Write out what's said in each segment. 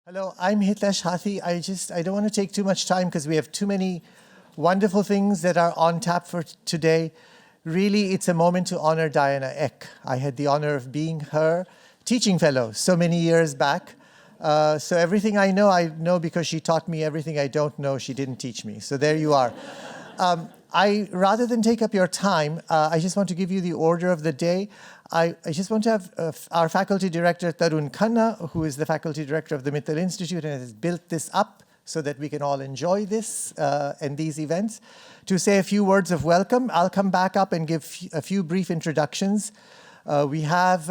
Hello, I'm Hitesh Hathi. I don't want to take too much time because we have too many wonderful things that are on tap for today. Really, it's a moment to honor Diana Eck. I had the honor of being her teaching fellow so many years back. So everything I know because she taught me. Everything I don't know, she didn't teach me. So there you are. Rather than take up your time, I just want to give you the order of the day. I just want to have our faculty director, Tarun Khanna, who is the faculty director of the Mittal Institute and has built this up so that we can all enjoy this and these events, to say a few words of welcome. I'll come back up and give a few brief introductions. We have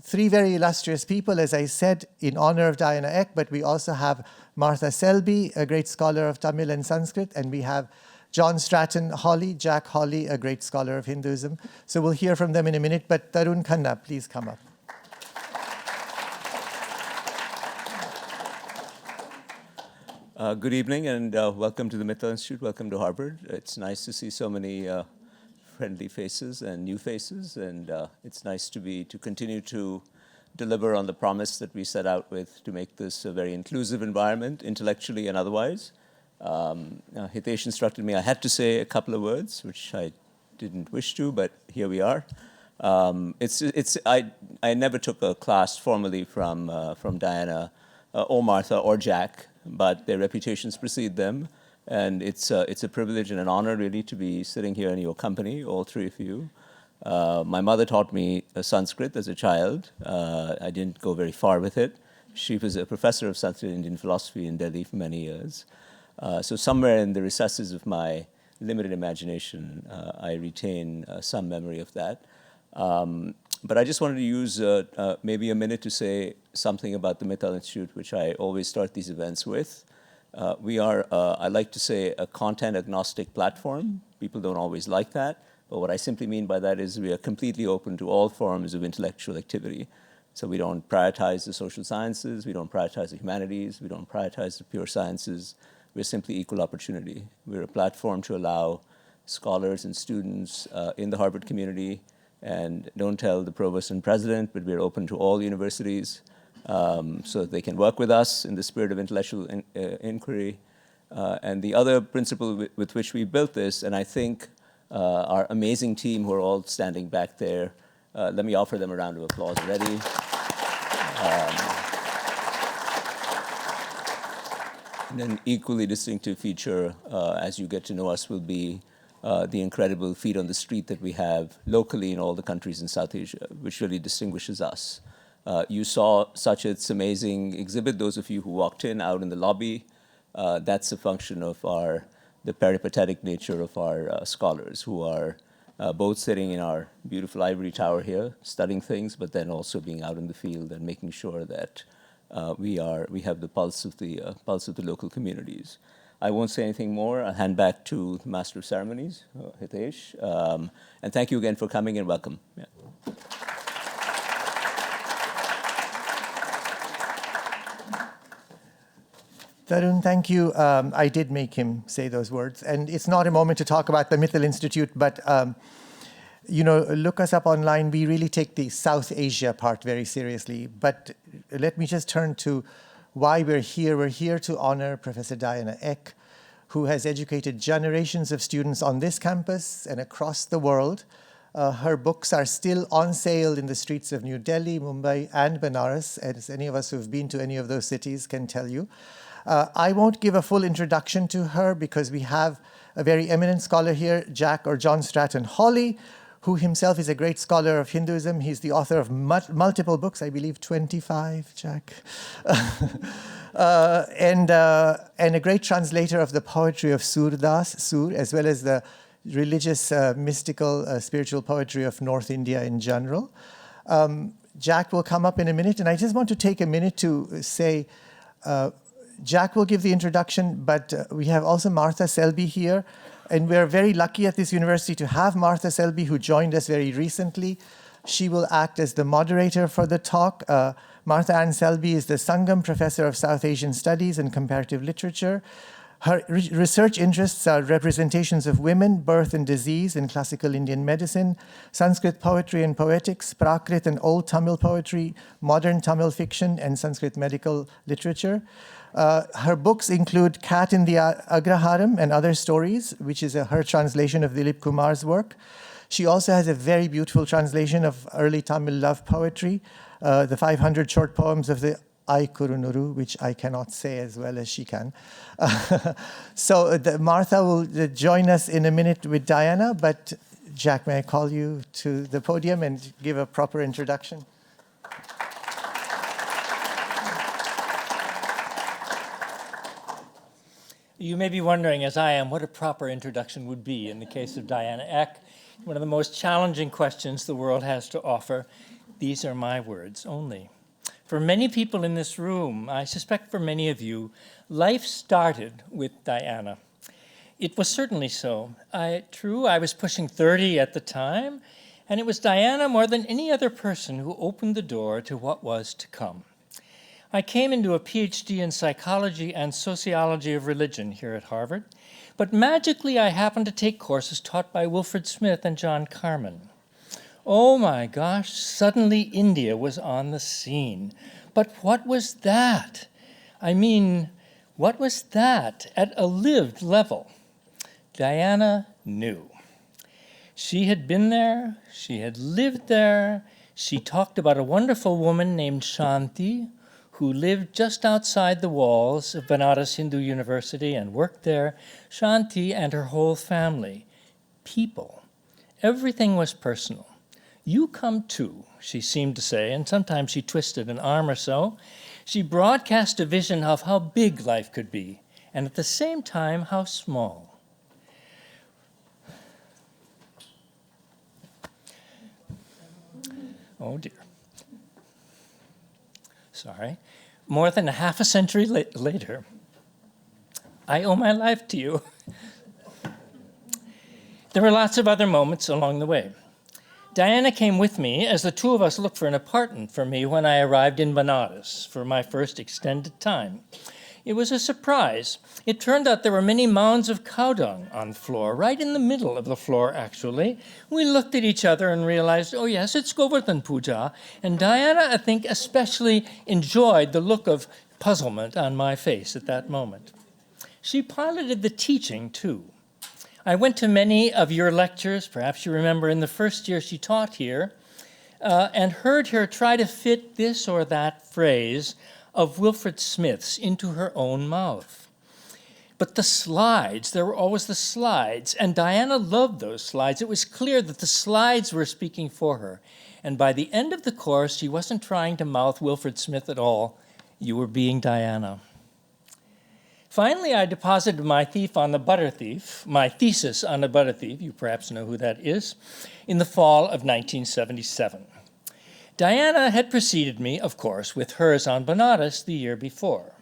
three very illustrious people, as I said, in honor of Diana Eck, but we also have Martha Selby, a great scholar of Tamil and Sanskrit, and we have John Stratton Hawley, Jack Hawley, a great scholar of Hinduism. So we'll hear from them in a minute, but Tarun Khanna, please come up. Good evening and welcome to the Mithal Institute, welcome to Harvard. It's nice to see so many friendly faces and new faces, and it's nice to continue to deliver on the promise that we set out with to make this a very inclusive environment, intellectually and otherwise. Hitesh instructed me I had to say a couple of words, which I didn't wish to, but here we are. I never took a class formally from Diana or Martha or Jack, but their reputations precede them, and it's a privilege and an honor really to be sitting here in your company, all three of you. My mother taught me Sanskrit as a child. I didn't go very far with it. She was a professor of Sanskrit and Indian philosophy in Delhi for many years. So somewhere in the recesses of my limited imagination, I retain some memory of that. But I just wanted to use maybe a minute to say something about the Mithal Institute, which I always start these events with. We are, I like to say, a content-agnostic platform. People don't always like that, but what I simply mean by that is we are completely open to all forms of intellectual activity. So we don't prioritize the social sciences, we don't prioritize the humanities, we don't prioritize the pure sciences. We're simply equal opportunity. We're a platform to allow scholars and students in the Harvard community, and don't tell the provost and president, but we're open to all universities so that they can work with us in the spirit of intellectual inquiry. And the other principle with which we built this, and I think our amazing team who are all standing back there, let me offer them a round of applause already. And an equally distinctive feature, as you get to know us, will be the incredible feet on the street that we have locally in all the countries in South Asia, which really distinguishes us. You saw Sachit's amazing exhibit, those of you who walked in out in the lobby. That's a function of the peripatetic nature of our scholars, who are both sitting in our beautiful ivory tower here, studying things, but then also being out in the field and making sure that we have the pulse of the local communities. I won't say anything more. I'll hand back to the Master of Ceremonies, Hitesh. And thank you again for coming and welcome. Yeah. Tarun, thank you. I did make him say those words. And it's not a moment to talk about the Mithal Institute, but look us up online. We really take the South Asia part very seriously. But let me just turn to why we're here. We're here to honor Professor Diana Eck, who has educated generations of students on this campus and across the world. Her books are still on sale in the streets of New Delhi, Mumbai, and Benares, as any of us who've been to any of those cities can tell you. I won't give a full introduction to her because we have a very eminent scholar here, Jack or John Stratton Hawley, who himself is a great scholar of Hinduism. He's the author of multiple books, I believe 25, Jack. And a great translator of the poetry of Sur, as well as the religious, mystical, spiritual poetry of North India in general. Jack will come up in a minute, and I just want to take a minute to say, Jack will give the introduction, but we have also Martha Selby here, and we're very lucky at this university to have Martha Selby, who joined us very recently. She will act as the moderator for the talk. Martha Ann Selby is the Sangam Professor of South Asian Studies and Comparative Literature. Her research interests are representations of women, birth and disease in classical Indian medicine, Sanskrit poetry and poetics, Prakrit and Old Tamil poetry, modern Tamil fiction, and Sanskrit medical literature. Her books include Cat in the Agraharam and Other Stories, which is her translation of Dilip Kumar's work. She also has a very beautiful translation of early Tamil love poetry, the 500 short poems of the Ai Kurunuru, which I cannot say as well as she can. So Martha will join us in a minute with Diana, but Jack, may I call you to the podium and give a proper introduction? You may be wondering, as I am, what a proper introduction would be in the case of Diana Eck, one of the most challenging questions the world has to offer. These are my words only. For many people in this room, I suspect for many of you, life started with Diana. It was certainly so. True, I was pushing 30 at the time, and it was Diana more than any other person who opened the door to what was to come. I came into a PhD in psychology and sociology of religion here at Harvard, but magically I happened to take courses taught by Wilfred Smith and John Carman. Oh my gosh, suddenly India was on the scene. But what was that? I mean, what was that at a lived level? Diana knew. She had been there, she had lived there, she talked about a wonderful woman named Shanti, who lived just outside the walls of Benares Hindu University and worked there. Shanti and her whole family. People. Everything was personal. You come too, she seemed to say, and sometimes she twisted an arm or so. She broadcast a vision of how big life could be, and at the same time, how small. Oh dear. Sorry. More than a half a century later, I owe my life to you. There were lots of other moments along the way. Diana came with me as the two of us looked for an apartment for me when I arrived in Benares for my first extended time. It was a surprise. It turned out there were many mounds of cow dung on the floor, right in the middle of the floor, actually. We looked at each other and realized, oh yes, it's Govardhan Puja. And Diana, I think, especially enjoyed the look of puzzlement on my face at that moment. She piloted the teaching, too. I went to many of your lectures, perhaps you remember in the first year she taught here, and heard her try to fit this or that phrase of Wilfred Smith's into her own mouth. But the slides, there were always the slides, and Diana loved those slides. It was clear that the slides were speaking for her. And by the end of the course, she wasn't trying to mouth Wilfred Smith at all. You were being Diana. Finally, I deposited my thesis on the butter thief, you perhaps know who that is, in the fall of 1977. Diana had preceded me, of course, with hers on Benares the year before.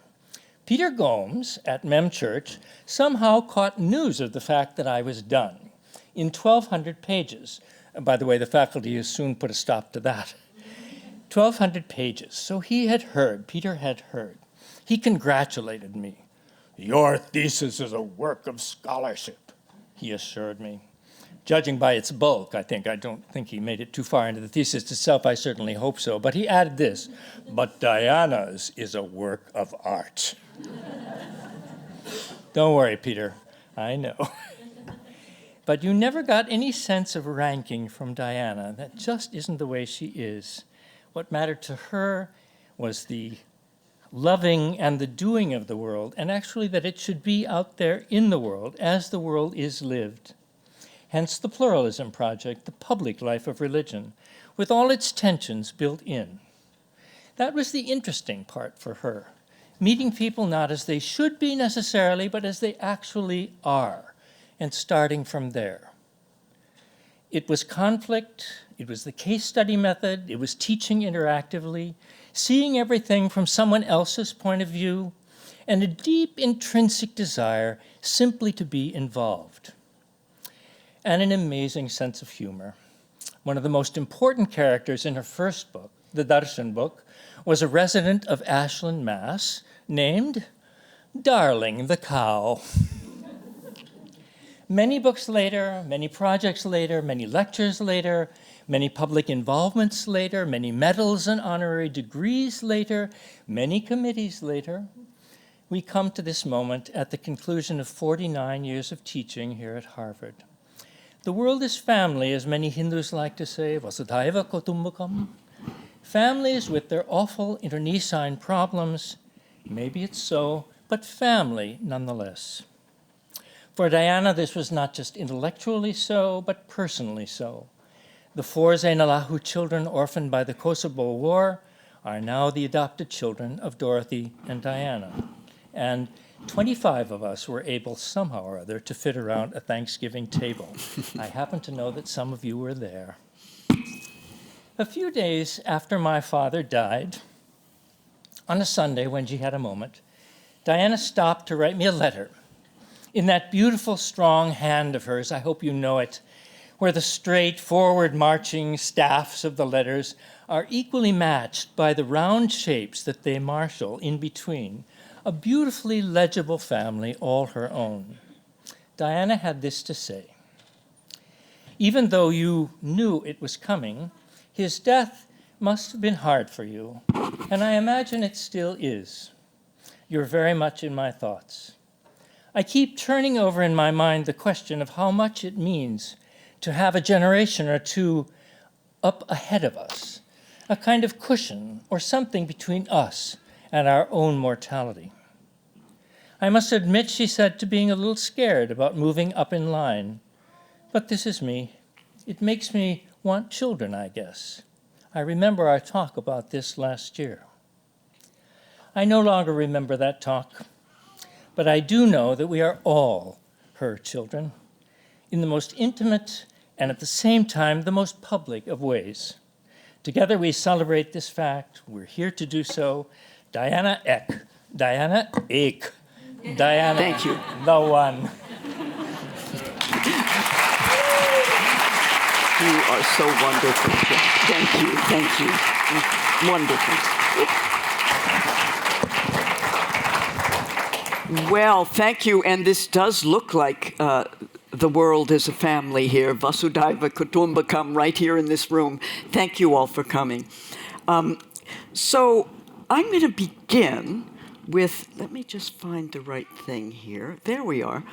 Peter Gomes at Mem Church somehow caught news of the fact that I was done in 1,200 pages. By the way, the faculty has soon put a stop to that. 1,200 pages. So Peter had heard. He congratulated me. "Your thesis is a work of scholarship," he assured me. Judging by its bulk, I don't think he made it too far into the thesis itself. I certainly hope so. But he added this, "But Diana's is a work of art." Don't worry, Peter. I know. But you never got any sense of ranking from Diana. That just isn't the way she is. What mattered to her was the loving and the doing of the world, and actually that it should be out there in the world as the world is lived. Hence the Pluralism Project, the public life of religion, with all its tensions built in. That was the interesting part for her, meeting people not as they should be necessarily, but as they actually are, and starting from there. It was conflict, it was the case study method, it was teaching interactively, seeing everything from someone else's point of view, and a deep intrinsic desire simply to be involved. And an amazing sense of humor. One of the most important characters in her first book, the Darshan book, was a resident of Ashland, Mass, named Darling the cow. Many books later, many projects later, many lectures later, many public involvements later, many medals and honorary degrees later, many committees later, we come to this moment at the conclusion of 49 years of teaching here at Harvard. The world is family, as many Hindus like to say, Vasudhaiva Kutumbakam. Families with their awful internecine problems, maybe it's so, but family nonetheless. For Diana, this was not just intellectually so, but personally so. The 4 Zainalahu children orphaned by the Kosovo War are now the adopted children of Dorothy and Diana. And 25 of us were able somehow or other to fit around a Thanksgiving table. I happen to know that some of you were there. A few days after my father died, on a Sunday when she had a moment, Diana stopped to write me a letter. In that beautiful, strong hand of hers, I hope you know it, where the straight, forward-marching staffs of the letters are equally matched by the round shapes that they marshal in between, a beautifully legible family all her own. Diana had this to say: even though you knew it was coming, his death must have been hard for you, and I imagine it still is. You're very much in my thoughts. I keep turning over in my mind the question of how much it means to have a generation or two up ahead of us, a kind of cushion or something between us and our own mortality. I must admit, she said, to being a little scared about moving up in line. But this is me. It makes me want children, I guess. I remember our talk about this last year. I no longer remember that talk, but I do know that we are all her children in the most intimate and at the same time the most public of ways. Together we celebrate this fact. We're here to do so. Diana Eck. Diana Eck. Diana. Thank you. The one. You are so wonderful. Thank you. Thank you. Wonderful. Well, thank you. And this does look like the world is a family here. Vasudhaiva Kutumbakam, right here in this room. Thank you all for coming. So I'm going to begin with, let me just find the right thing here. There we are.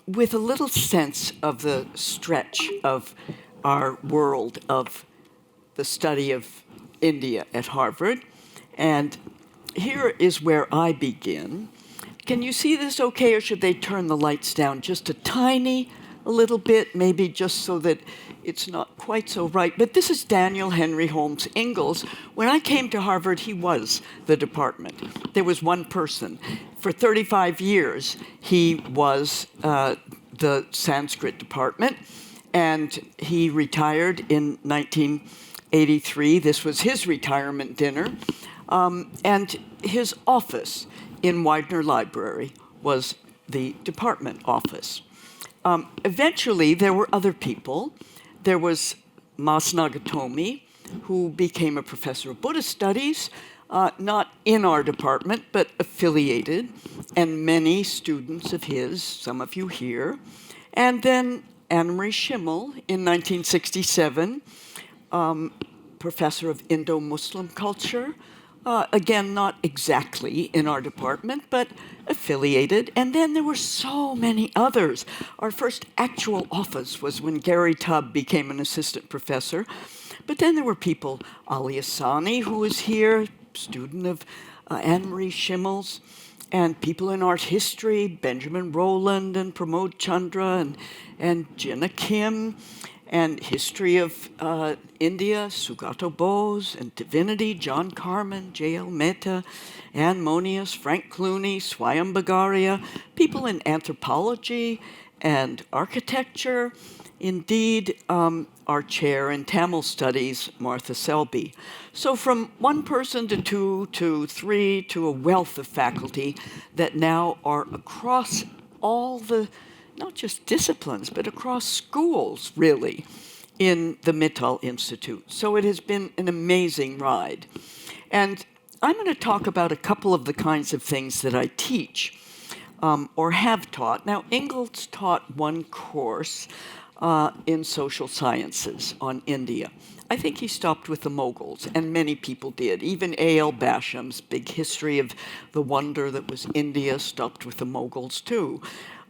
With a little sense of the stretch of our world of the study of India at Harvard. And here is where I begin. Can you see this okay, or should they turn the lights down just a little bit, maybe just so that it's not quite so bright? But this is Daniel Henry Holmes Ingalls. When I came to Harvard, he was the department. There was one person. For 35 years, he was the Sanskrit department, and he retired in 1983. This was his retirement dinner. And his office in Widener Library was the department office. Eventually, there were other people. There was Mas Nagatomi, who became a professor of Buddhist studies, not in our department, but affiliated, and many students of his, some of you here. And then Anna-Marie Schimmel in 1967, professor of Indo-Muslim culture, again, not exactly in our department, but affiliated. And then there were so many others. Our first actual office was when Gary Tubb became an assistant professor. But then there were people, Ali Asani, who was here, student of Anne-Marie Schimmel's, and people in art history, Benjamin Rowland and Pramod Chandra and Jinnah Kim, and history of India, Sugato Bose, and Divinity, John Carmen, J.L. Mehta, Anne Monius, Frank Clooney, Swayam Bagaria, people in anthropology and architecture. Indeed, our chair in Tamil studies, Martha Selby. So from one person to two to three to a wealth of faculty that now are across all the, not just disciplines, but across schools, really, in the Mittal Institute. So it has been an amazing ride. And I'm going to talk about a couple of the kinds of things that I teach or have taught. Now, Ingalls taught one course in social sciences on India. I think he stopped with the Mughals, and many people did. Even A.L. Basham's big history of the wonder that was India stopped with the Mughals, too.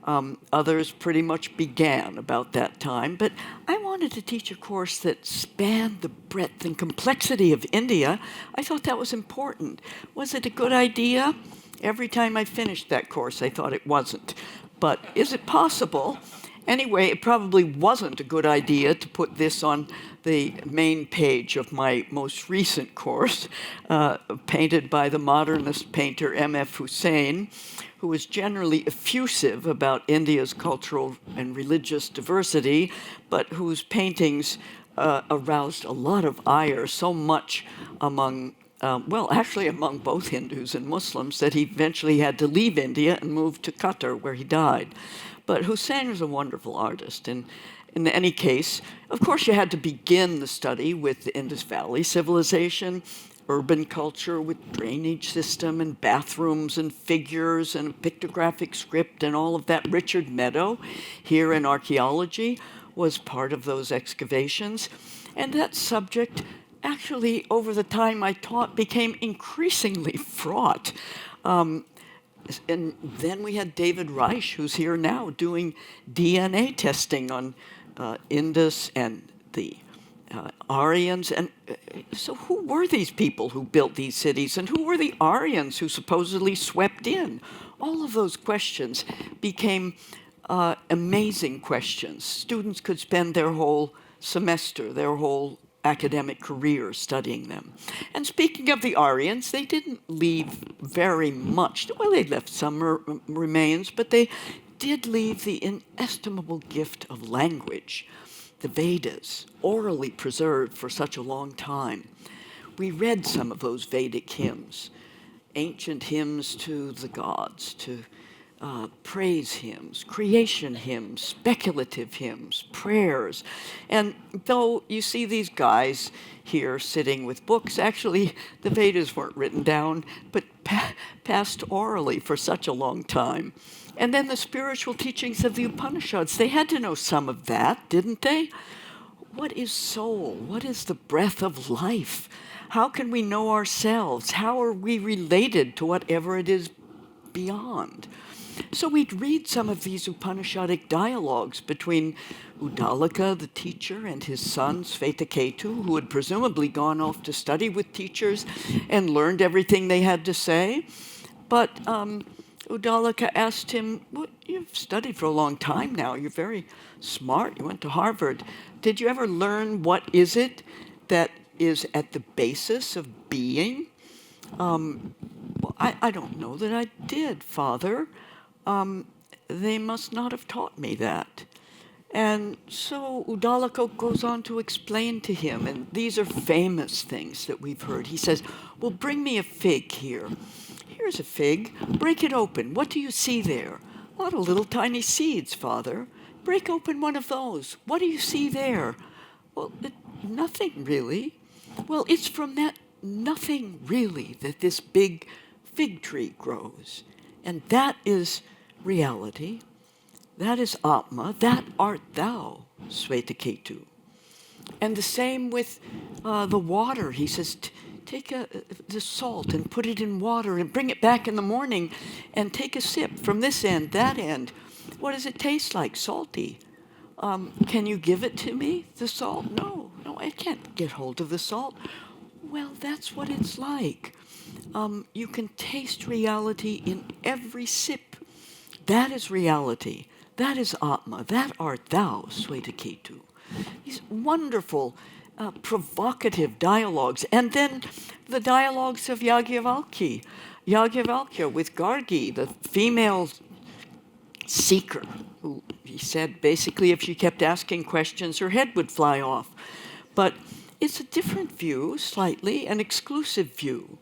Others pretty much began about that time. But I wanted to teach a course that spanned the breadth and complexity of India. I thought that was important. Was it a good idea? Every time I finished that course, I thought it wasn't. But is it possible? Anyway, it probably wasn't a good idea to put this on the main page of my most recent course, painted by the modernist painter M.F. Hussain, who was generally effusive about India's cultural and religious diversity, but whose paintings aroused a lot of ire, so much among actually among both Hindus and Muslims, that he eventually had to leave India and move to Qatar, where he died. But Hussain was a wonderful artist. And in any case, of course, you had to begin the study with the Indus Valley civilization, urban culture with drainage system and bathrooms and figures and a pictographic script and all of that. Richard Meadow, here in archaeology, was part of those excavations. And that subject, actually, over the time I taught, became increasingly fraught. And then we had David Reich, who's here now, doing DNA testing on Indus and the Aryans. And so who were these people who built these cities? And who were the Aryans who supposedly swept in? All of those questions became amazing questions. Students could spend their whole semester, their whole academic career studying them. And speaking of the Aryans, they didn't leave very much. Well, they left some remains, but they did leave the inestimable gift of language, the Vedas, orally preserved for such a long time. We read some of those Vedic hymns, ancient hymns to the gods, to praise hymns, creation hymns, speculative hymns, prayers. And though you see these guys here sitting with books, actually the Vedas weren't written down, but passed orally for such a long time. And then the spiritual teachings of the Upanishads, they had to know some of that, didn't they? What is soul? What is the breath of life? How can we know ourselves? How are we related to whatever it is beyond? So we'd read some of these Upanishadic dialogues between Uddalaka, the teacher, and his son, Svetaketu, who had presumably gone off to study with teachers and learned everything they had to say. But Uddalaka asked him, well, you've studied for a long time now. You're very smart. You went to Harvard. Did you ever learn what is it that is at the basis of being? Well, I don't know that I did, Father. They must not have taught me that. And so Uddalaka goes on to explain to him, and these are famous things that we've heard. He says, well, bring me a fig here. Here's a fig. Break it open. What do you see there? A lot of little tiny seeds, Father. Break open one of those. What do you see there? Well, nothing really. Well, it's from that nothing really that this big fig tree grows. And that is reality. That is Atma. That art thou, Svetaketu. And the same with the water. He says, take the salt and put it in water and bring it back in the morning and take a sip from this end, that end. What does it taste like? Salty. Can you give it to me, the salt? No, I can't get hold of the salt. Well, that's what it's like. You can taste reality in every sip. That is reality. That is Atma. That art thou, Svetaketu. These wonderful, provocative dialogues. And then the dialogues of Yajnavalkya with Gargi, the female seeker, who he said basically if she kept asking questions, her head would fly off. But it's a different view, slightly, an exclusive view,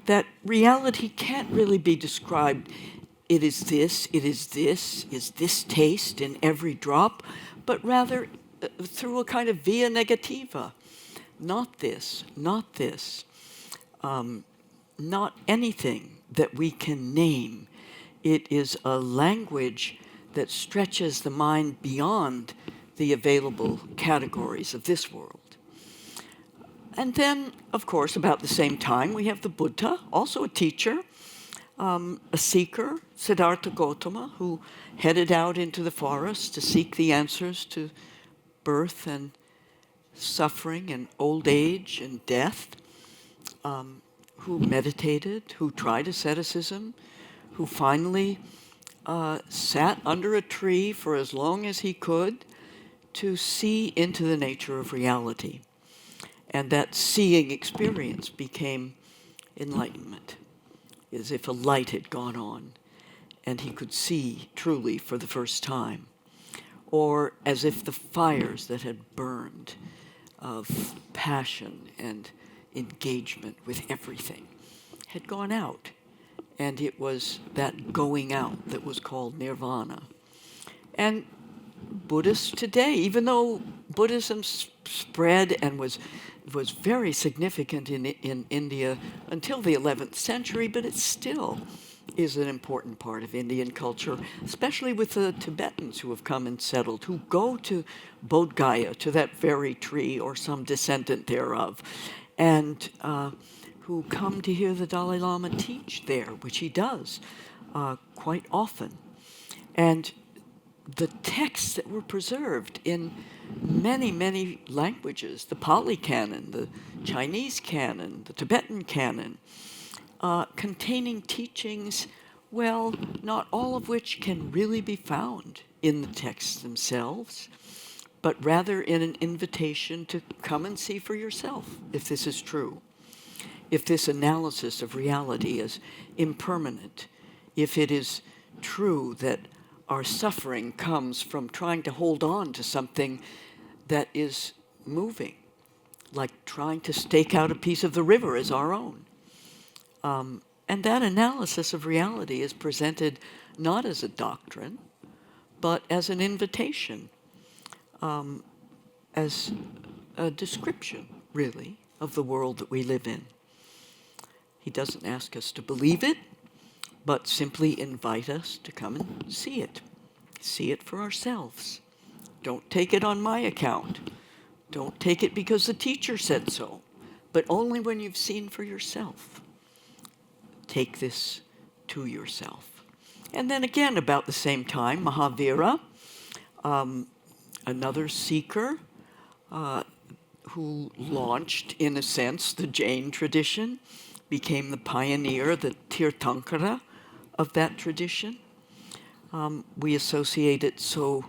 that reality can't really be described. It is this, is this taste in every drop, but rather through a kind of via negativa. Not this, not this. not anything that we can name. It is a language that stretches the mind beyond the available categories of this world. And then, of course, about the same time, we have the Buddha, also a teacher, a seeker, Siddhartha Gautama, who headed out into the forest to seek the answers to birth and suffering and old age and death, who meditated, who tried asceticism, who finally sat under a tree for as long as he could to see into the nature of reality. And that seeing experience became enlightenment, as if a light had gone on and he could see truly for the first time, or as if the fires that had burned of passion and engagement with everything had gone out. And it was that going out that was called nirvana. And Buddhists today, even though Buddhism spread and was very significant in India until the 11th century, but it still is an important part of Indian culture, especially with the Tibetans who have come and settled, who go to Bodh Gaya, to that very tree or some descendant thereof, and who come to hear the Dalai Lama teach there, which he does quite often. And the texts that were preserved in many, many languages, the Pali Canon, the Chinese Canon, the Tibetan Canon, containing teachings, well, not all of which can really be found in the texts themselves, but rather in an invitation to come and see for yourself if this is true, if this analysis of reality is impermanent, if it is true that our suffering comes from trying to hold on to something that is moving, like trying to stake out a piece of the river as our own. And that analysis of reality is presented not as a doctrine, but as an invitation, as a description, really, of the world that we live in. He doesn't ask us to believe it, but simply invite us to come and see it for ourselves. Don't take it on my account. Don't take it because the teacher said so, but only when you've seen for yourself. Take this to yourself. And then again, about the same time, Mahavira, another seeker who launched, in a sense, the Jain tradition, became the pioneer, the Tirthankara of that tradition. We associate it so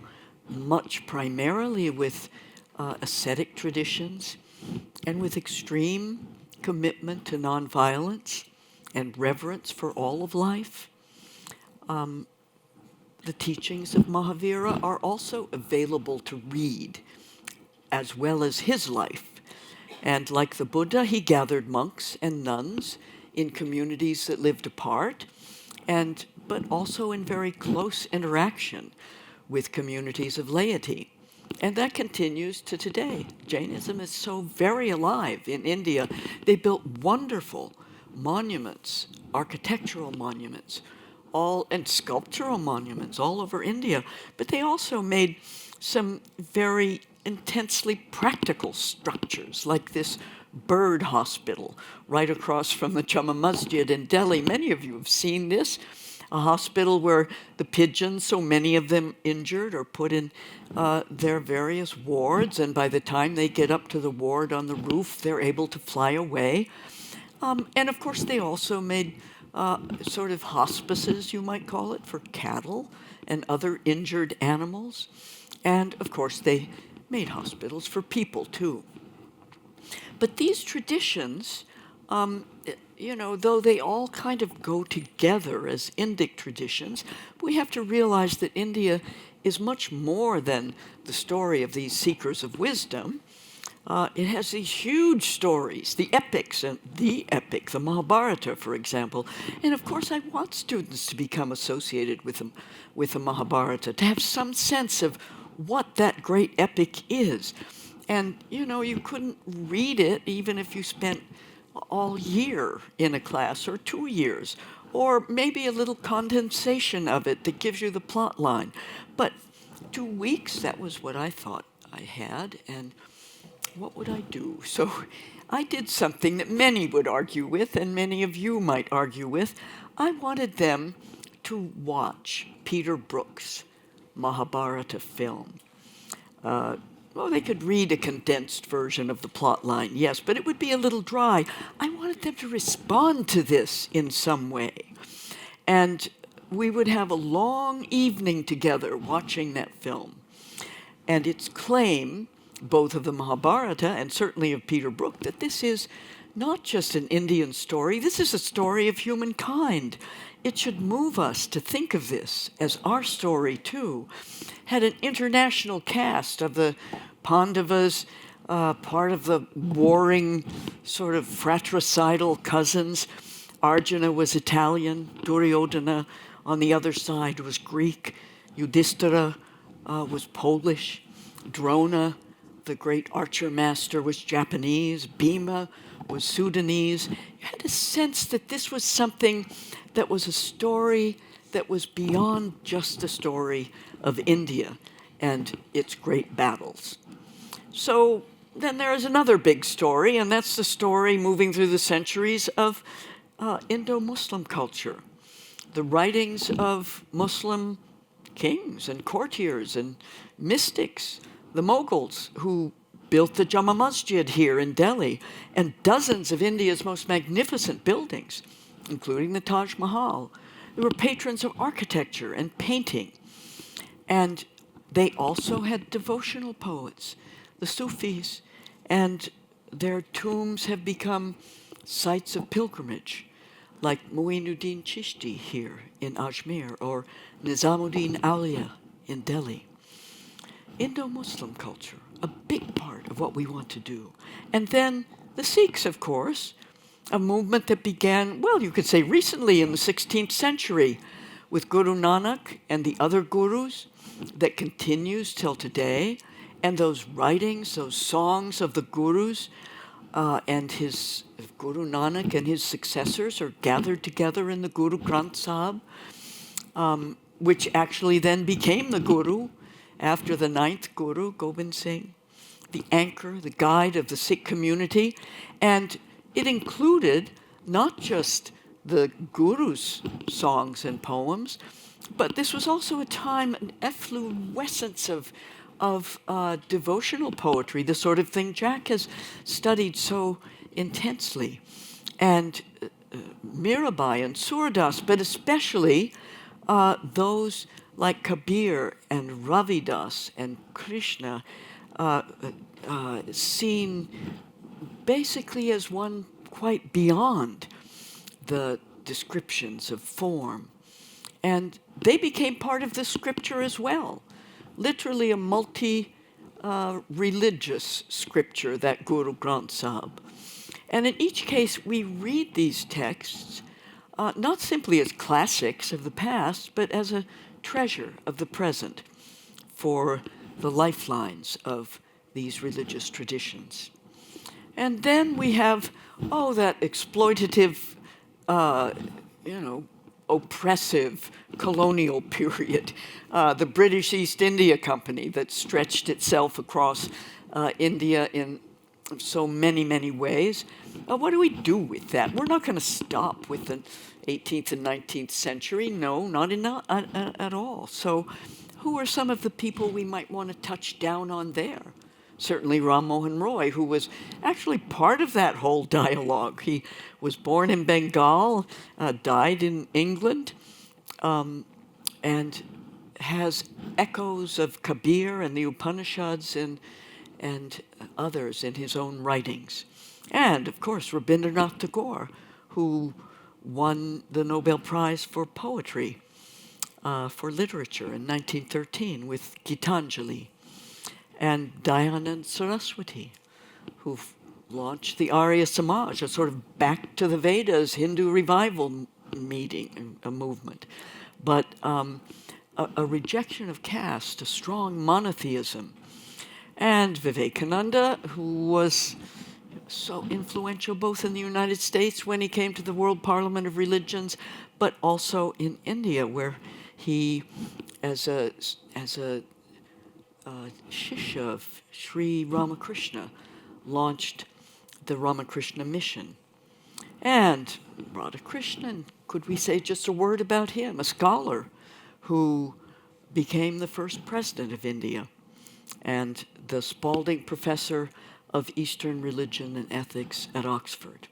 much primarily with ascetic traditions and with extreme commitment to nonviolence and reverence for all of life. The teachings of Mahavira are also available to read, as well as his life. And like the Buddha, he gathered monks and nuns in communities that lived apart, but also in very close interaction with communities of laity. And that continues to today. Jainism is so very alive in India. They built wonderful monuments, architectural monuments, and sculptural monuments all over India. But they also made some very intensely practical structures, like this bird hospital right across from the Jama Masjid in Delhi. Many of you have seen this. A hospital where the pigeons, so many of them injured, are put in their various wards, and by the time they get up to the ward on the roof, they're able to fly away. And of course, they also made sort of hospices, you might call it, for cattle and other injured animals. And of course, they made hospitals for people, too. But these traditions, though they all kind of go together as Indic traditions, we have to realize that India is much more than the story of these seekers of wisdom. It has these huge stories, the epics, and the epic, the Mahabharata, for example. And of course, I want students to become associated with the Mahabharata, to have some sense of what that great epic is. And, you couldn't read it even if you spent all year in a class, or 2 years, or maybe a little condensation of it that gives you the plot line. But 2 weeks, that was what I thought I had, and what would I do? So I did something that many would argue with, and many of you might argue with. I wanted them to watch Peter Brook's Mahabharata film. Well, they could read a condensed version of the plot line, yes, but it would be a little dry. I wanted them to respond to this in some way. And we would have a long evening together watching that film. And its claim, both of the Mahabharata and certainly of Peter Brook, that this is not just an Indian story, this is a story of humankind. It should move us to think of this as our story too. Had an international cast of the Pandavas, part of the warring sort of fratricidal cousins. Arjuna was Italian, Duryodhana on the other side was Greek, Yudhishthira was Polish, Drona, the great archer master, was Japanese, Bhima was Sudanese. You had a sense that this was something that was a story that was beyond just the story of India and its great battles. So then there is another big story, and that's the story moving through the centuries of Indo-Muslim culture. The writings of Muslim kings and courtiers and mystics, the Mughals who built the Jama Masjid here in Delhi, and dozens of India's most magnificent buildings, including the Taj Mahal. They were patrons of architecture and painting. And they also had devotional poets, the Sufis, and their tombs have become sites of pilgrimage, like Muinuddin Chishti here in Ajmer, or Nizamuddin Auliya in Delhi. Indo-Muslim culture, a big part of what we want to do. And then the Sikhs, of course, a movement that began, well, you could say recently in the 16th century with Guru Nanak and the other gurus, that continues till today. And those writings, those songs of the gurus and his Guru Nanak and his successors are gathered together in the Guru Granth Sahib, which actually then became the Guru after the 9th Guru, Gobind Singh, the anchor, the guide of the Sikh community. And it included not just the Guru's songs and poems, but this was also a time, an efflorescence of devotional poetry, the sort of thing Jack has studied so intensely. And Mirabai and Surdas, but especially those like Kabir and Ravidas and Krishna, seen basically as one quite beyond the descriptions of form. And they became part of the scripture as well. Literally a multi-religious scripture, that Guru Granth Sahib. And in each case, we read these texts not simply as classics of the past, but as a treasure of the present for the lifelines of these religious traditions. And then we have, that exploitative, oppressive colonial period, the British East India Company that stretched itself across India in so many, many ways. What do we do with that? We're not going to stop with the 18th and 19th century. No, not at all. So who are some of the people we might want to touch down on there? Certainly Ram Mohan Roy, who was actually part of that whole dialogue. He was born in Bengal, died in England, and has echoes of Kabir and the Upanishads and others in his own writings. And, of course, Rabindranath Tagore, who won the Nobel Prize for Poetry, for Literature in 1913 with Gitanjali. And Dayanand Saraswati, who launched the Arya Samaj, a sort of back to the Vedas Hindu revival movement. But a rejection of caste, a strong monotheism. And Vivekananda, who was so influential both in the United States when he came to the World Parliament of Religions, but also in India, where he, as a Shishya of Sri Ramakrishna, launched the Ramakrishna Mission. And Radhakrishnan, could we say just a word about him? A scholar who became the first president of India and the Spalding Professor of Eastern Religion and Ethics at Oxford.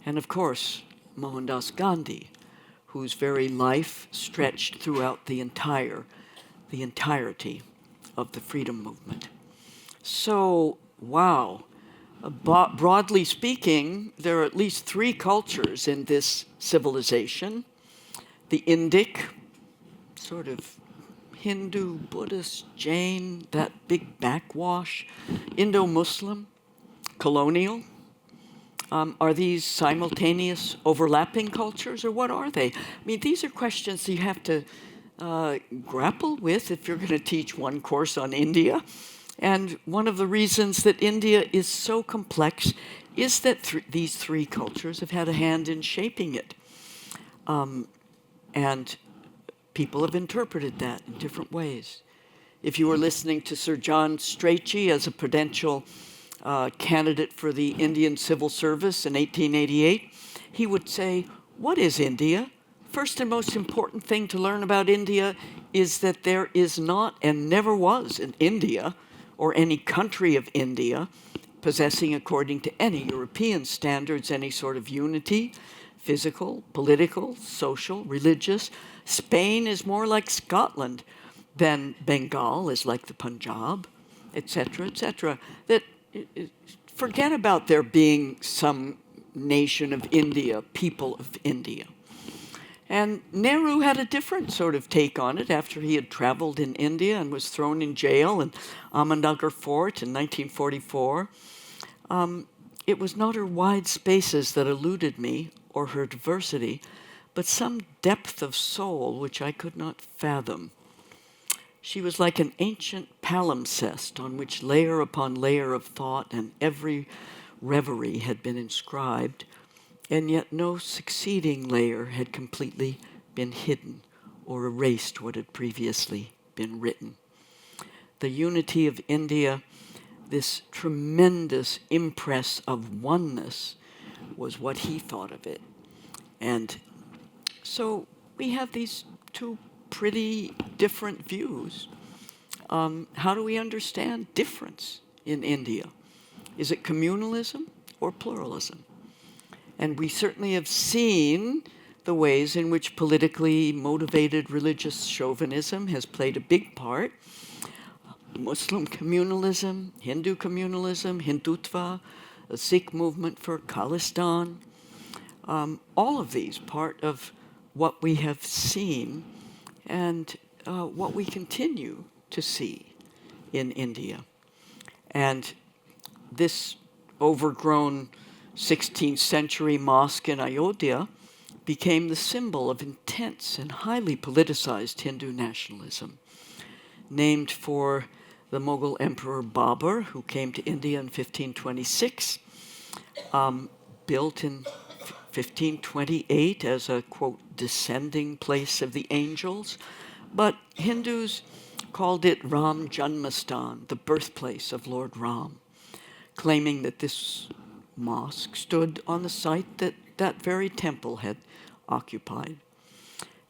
And of course, Mohandas Gandhi, whose very life stretched throughout the entirety of the freedom movement. So, wow. Broadly speaking, there are at least three cultures in this civilization. The Indic, sort of Hindu, Buddhist, Jain, that big backwash. Indo-Muslim, Colonial. Are these simultaneous overlapping cultures, or what are they? I mean, these are questions you have to grapple with if you're going to teach one course on India. And one of the reasons that India is so complex is that these three cultures have had a hand in shaping it. And people have interpreted that in different ways. If you were listening to Sir John Strachey as a potential candidate for the Indian Civil Service in 1888, he would say, what is India? First and most important thing to learn about India is that there is not and never was an India or any country of India possessing, according to any European standards, any sort of unity, physical, political, social, religious. Spain is more like Scotland than Bengal is like the Punjab, etc., etc. That forget about there being some nation of India, people of India. And Nehru had a different sort of take on it after he had traveled in India and was thrown in jail in Ahmednagar Fort in 1944. It was not her wide spaces that eluded me or her diversity, but some depth of soul which I could not fathom. She was like an ancient palimpsest on which layer upon layer of thought and every reverie had been inscribed, and yet no succeeding layer had completely been hidden or erased what had previously been written. The unity of India, this tremendous impress of oneness, was what he thought of it. And so we have these two pretty different views. How do we understand difference in India? Is it communalism or pluralism? And we certainly have seen the ways in which politically motivated religious chauvinism has played a big part. Muslim communalism, Hindu communalism, Hindutva, the Sikh movement for Khalistan, all of these part of what we have seen and what we continue to see in India. And this overgrown 16th century mosque in Ayodhya became the symbol of intense and highly politicized Hindu nationalism, named for the Mughal Emperor Babur, who came to India in 1526, built in 1528 as a, quote, descending place of the angels. But Hindus called it Ram Janmastan, the birthplace of Lord Ram, claiming that this mosque stood on the site that that very temple had occupied.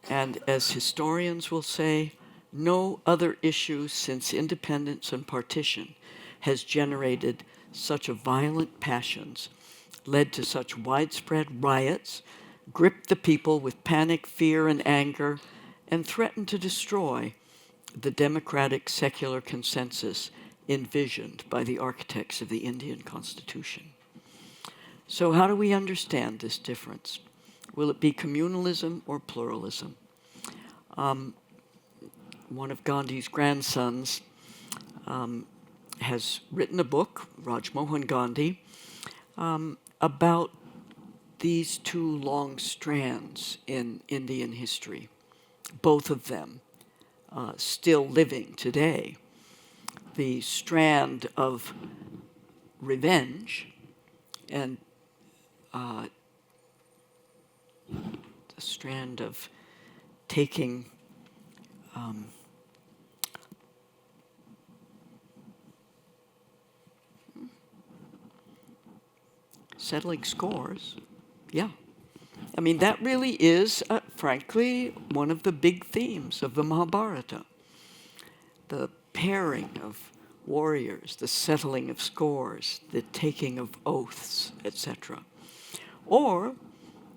And as historians will say, no other issue since independence and partition has generated such a violent passions, led to such widespread riots, gripped the people with panic, fear, and anger, and threatened to destroy the democratic secular consensus envisioned by the architects of the Indian Constitution. So how do we understand this difference? Will it be communalism or pluralism? One of Gandhi's grandsons has written a book, Rajmohan Gandhi, about these two long strands in Indian history, both of them still living today. The strand of revenge and the strand of taking settling scores. Yeah. I mean, that really is, frankly, one of the big themes of the Mahabharata. The pairing of warriors, the settling of scores, the taking of oaths, etc. Or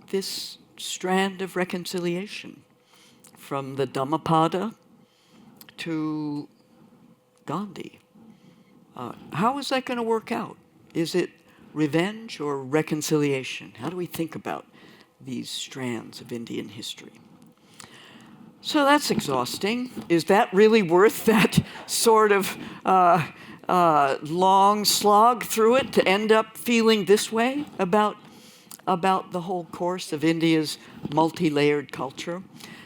this strand of reconciliation from the Dhammapada to Gandhi. How is that going to work out? Is it revenge or reconciliation? How do we think about these strands of Indian history? So that's exhausting. Is that really worth that sort of long slog through it to end up feeling this way about the whole course of India's multi-layered culture?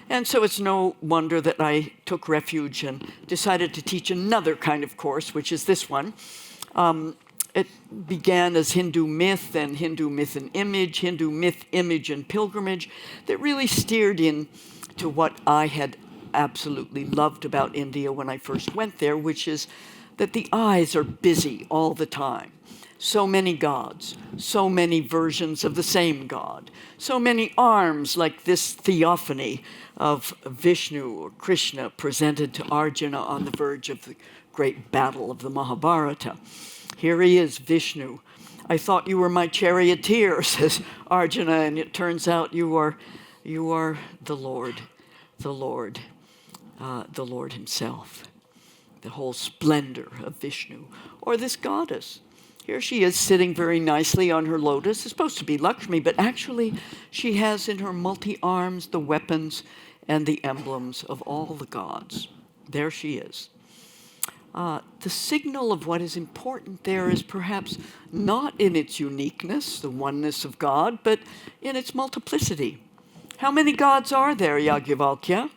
And so it's no wonder that I took refuge and decided to teach another kind of course, which is this one. It began as Hindu myth and image, Hindu myth, image, and pilgrimage that really steered in to what I had absolutely loved about India when I first went there, which is that the eyes are busy all the time. So many gods, so many versions of the same god, so many arms like this theophany of Vishnu or Krishna presented to Arjuna on the verge of the great battle of the Mahabharata. Here he is, Vishnu. I thought you were my charioteer, says Arjuna, and it turns out you are the Lord himself, the whole splendor of Vishnu. Or this goddess. Here she is sitting very nicely on her lotus. It's supposed to be Lakshmi, but actually she has in her multi-arms the weapons and the emblems of all the gods. There she is. The signal of what is important there is perhaps not in its uniqueness, the oneness of God, but in its multiplicity. How many gods are there, Yajnavalkya?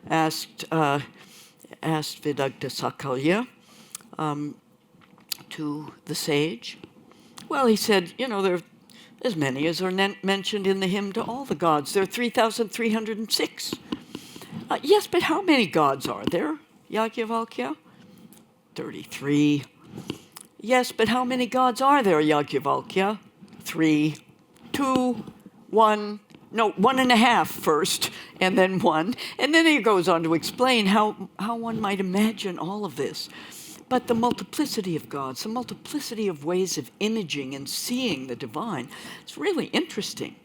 Asked Vedagta Sakalya to the sage. Well, he said, there are as many as are mentioned in the hymn to all the gods. There are 3,306. Yes, but how many gods are there, Yajnavalkya? 33. Yes, but how many gods are there, Yajnavalkya? 3, 2, 1. No, 1.5 first, and then 1. And then he goes on to explain how one might imagine all of this. But the multiplicity of gods, the multiplicity of ways of imaging and seeing the divine, it's really interesting.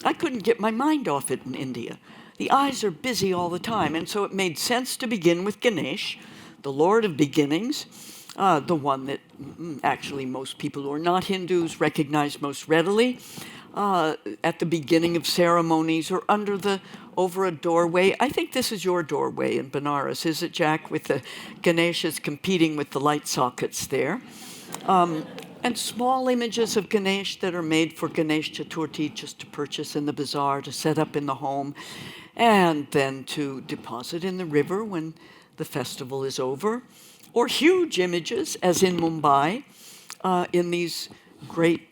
I couldn't get my mind off it in India. The eyes are busy all the time, and so it made sense to begin with Ganesh, the Lord of beginnings, the one that actually most people who are not Hindus recognize most readily, at the beginning of ceremonies or over a doorway. I think this is your doorway in Benares, is it, Jack, with the Ganeshas competing with the light sockets there. And small images of Ganesh that are made for Ganesh Chaturthi just to purchase in the bazaar, to set up in the home, and then to deposit in the river when the festival is over. Or huge images, as in Mumbai, in these great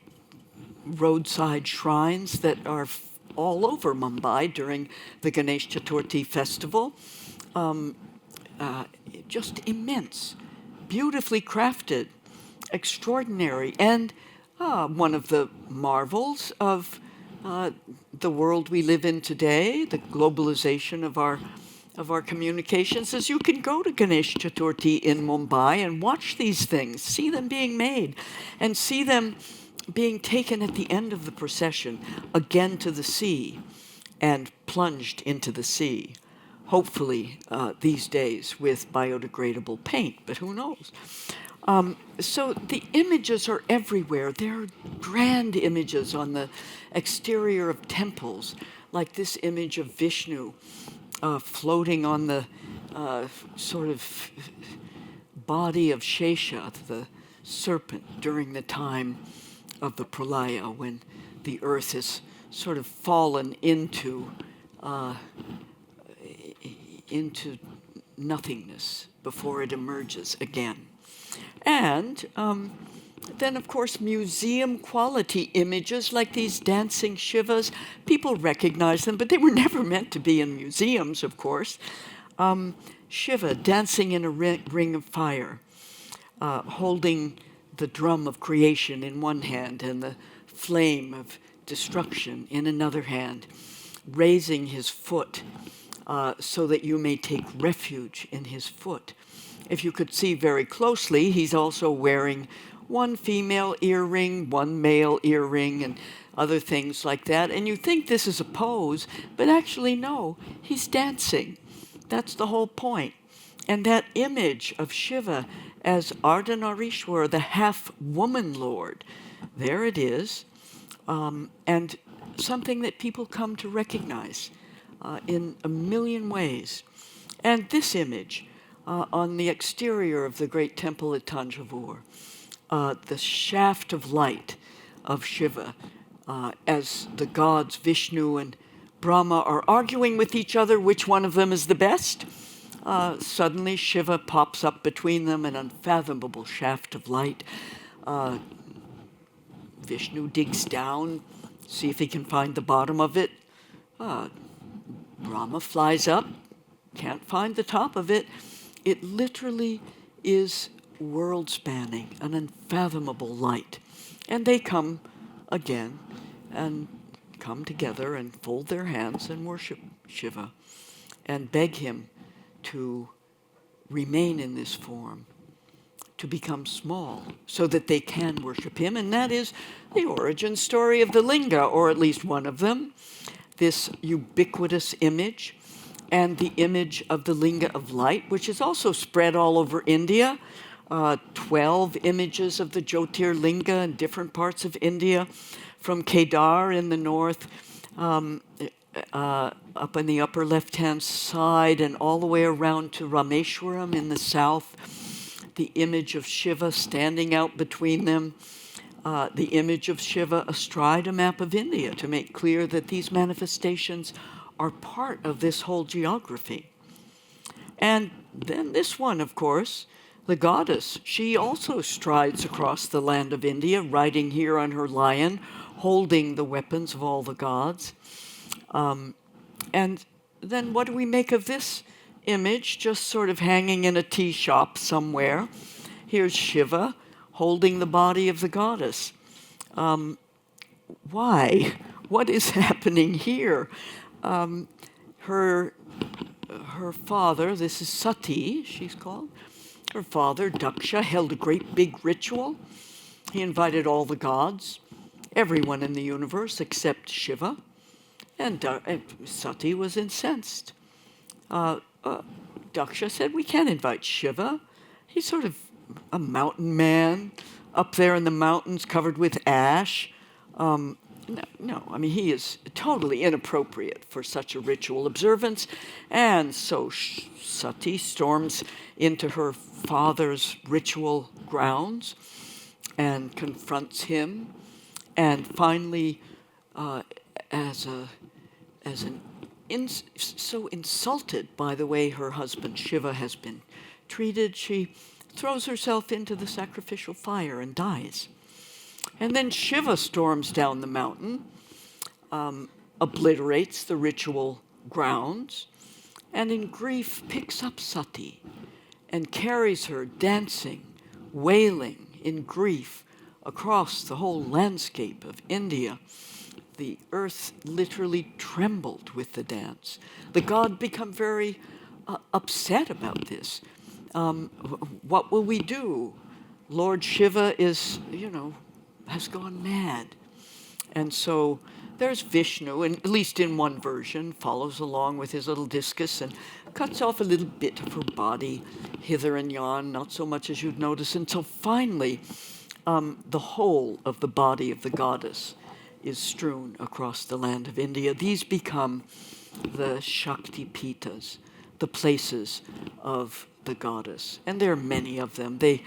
roadside shrines that are all over Mumbai during the Ganesh Chaturthi festival. Just immense, beautifully crafted, extraordinary, and one of the marvels of the world we live in today, the globalization of our communications, is you can go to Ganesh Chaturthi in Mumbai and watch these things, see them being made, and see them being taken at the end of the procession again to the sea and plunged into the sea. Hopefully these days with biodegradable paint, but who knows? So the images are everywhere. There are grand images on the exterior of temples, like this image of Vishnu floating on the sort of body of Shesha, the serpent, during the time of the pralaya, when the earth has sort of fallen into nothingness before it emerges again. And Then, of course, museum quality images like these dancing Shivas. People recognize them, but they were never meant to be in museums, of course. Shiva dancing in a ring of fire, holding the drum of creation in one hand and the flame of destruction in another hand, raising his foot so that you may take refuge in his foot. If you could see very closely, he's also wearing one female earring, one male earring, and other things like that. And you think this is a pose, but actually, no, he's dancing. That's the whole point. And that image of Shiva as Ardhanarishwara, the half-woman lord, there it is, and something that people come to recognize in a million ways. And this image on the exterior of the great temple at Tanjavur, the shaft of light of Shiva, as the gods Vishnu and Brahma are arguing with each other which one of them is the best. Suddenly Shiva pops up between them, an unfathomable shaft of light. Vishnu digs down, see if he can find the bottom of it. Brahma flies up, can't find the top of it. It literally is world-spanning, an unfathomable light. And they come again and come together and fold their hands and worship Shiva and beg him to remain in this form, to become small so that they can worship him. And that is the origin story of the linga, or at least one of them, this ubiquitous image, and the image of the linga of light, which is also spread all over India. 12 images of the Jyotir linga in different parts of India, from Kedar in the north, up in the upper left-hand side, and all the way around to Rameshwaram in the south. The image of Shiva standing out between them. The image of Shiva astride a map of India to make clear that these manifestations are part of this whole geography. And then this one, of course, the goddess, she also strides across the land of India, riding here on her lion, holding the weapons of all the gods. And then what do we make of this image, just sort of hanging in a tea shop somewhere? Here's Shiva holding the body of the goddess. Why? What is happening here? Her father, this is Sati, she's called. Her father, Daksha, held a great big ritual. He invited all the gods, everyone in the universe except Shiva, and Sati was incensed. Daksha said, we can't invite Shiva. He's sort of a mountain man up there in the mountains covered with ash. No, I mean, he is totally inappropriate for such a ritual observance. And so Sati storms into her father's ritual grounds and confronts him. And finally, so insulted by the way her husband Shiva has been treated, she throws herself into the sacrificial fire and dies. And then Shiva storms down the mountain, obliterates the ritual grounds, and in grief picks up Sati and carries her dancing, wailing in grief across the whole landscape of India. The earth literally trembled with the dance. The god became very upset about this. What will we do? Lord Shiva is, has gone mad. And so there's Vishnu, and at least in one version, follows along with his little discus and cuts off a little bit of her body, hither and yon, not so much as you'd notice, until finally the whole of the body of the goddess is strewn across the land of India. These become the Shakti Pitas, the places of the goddess. And there are many of them. They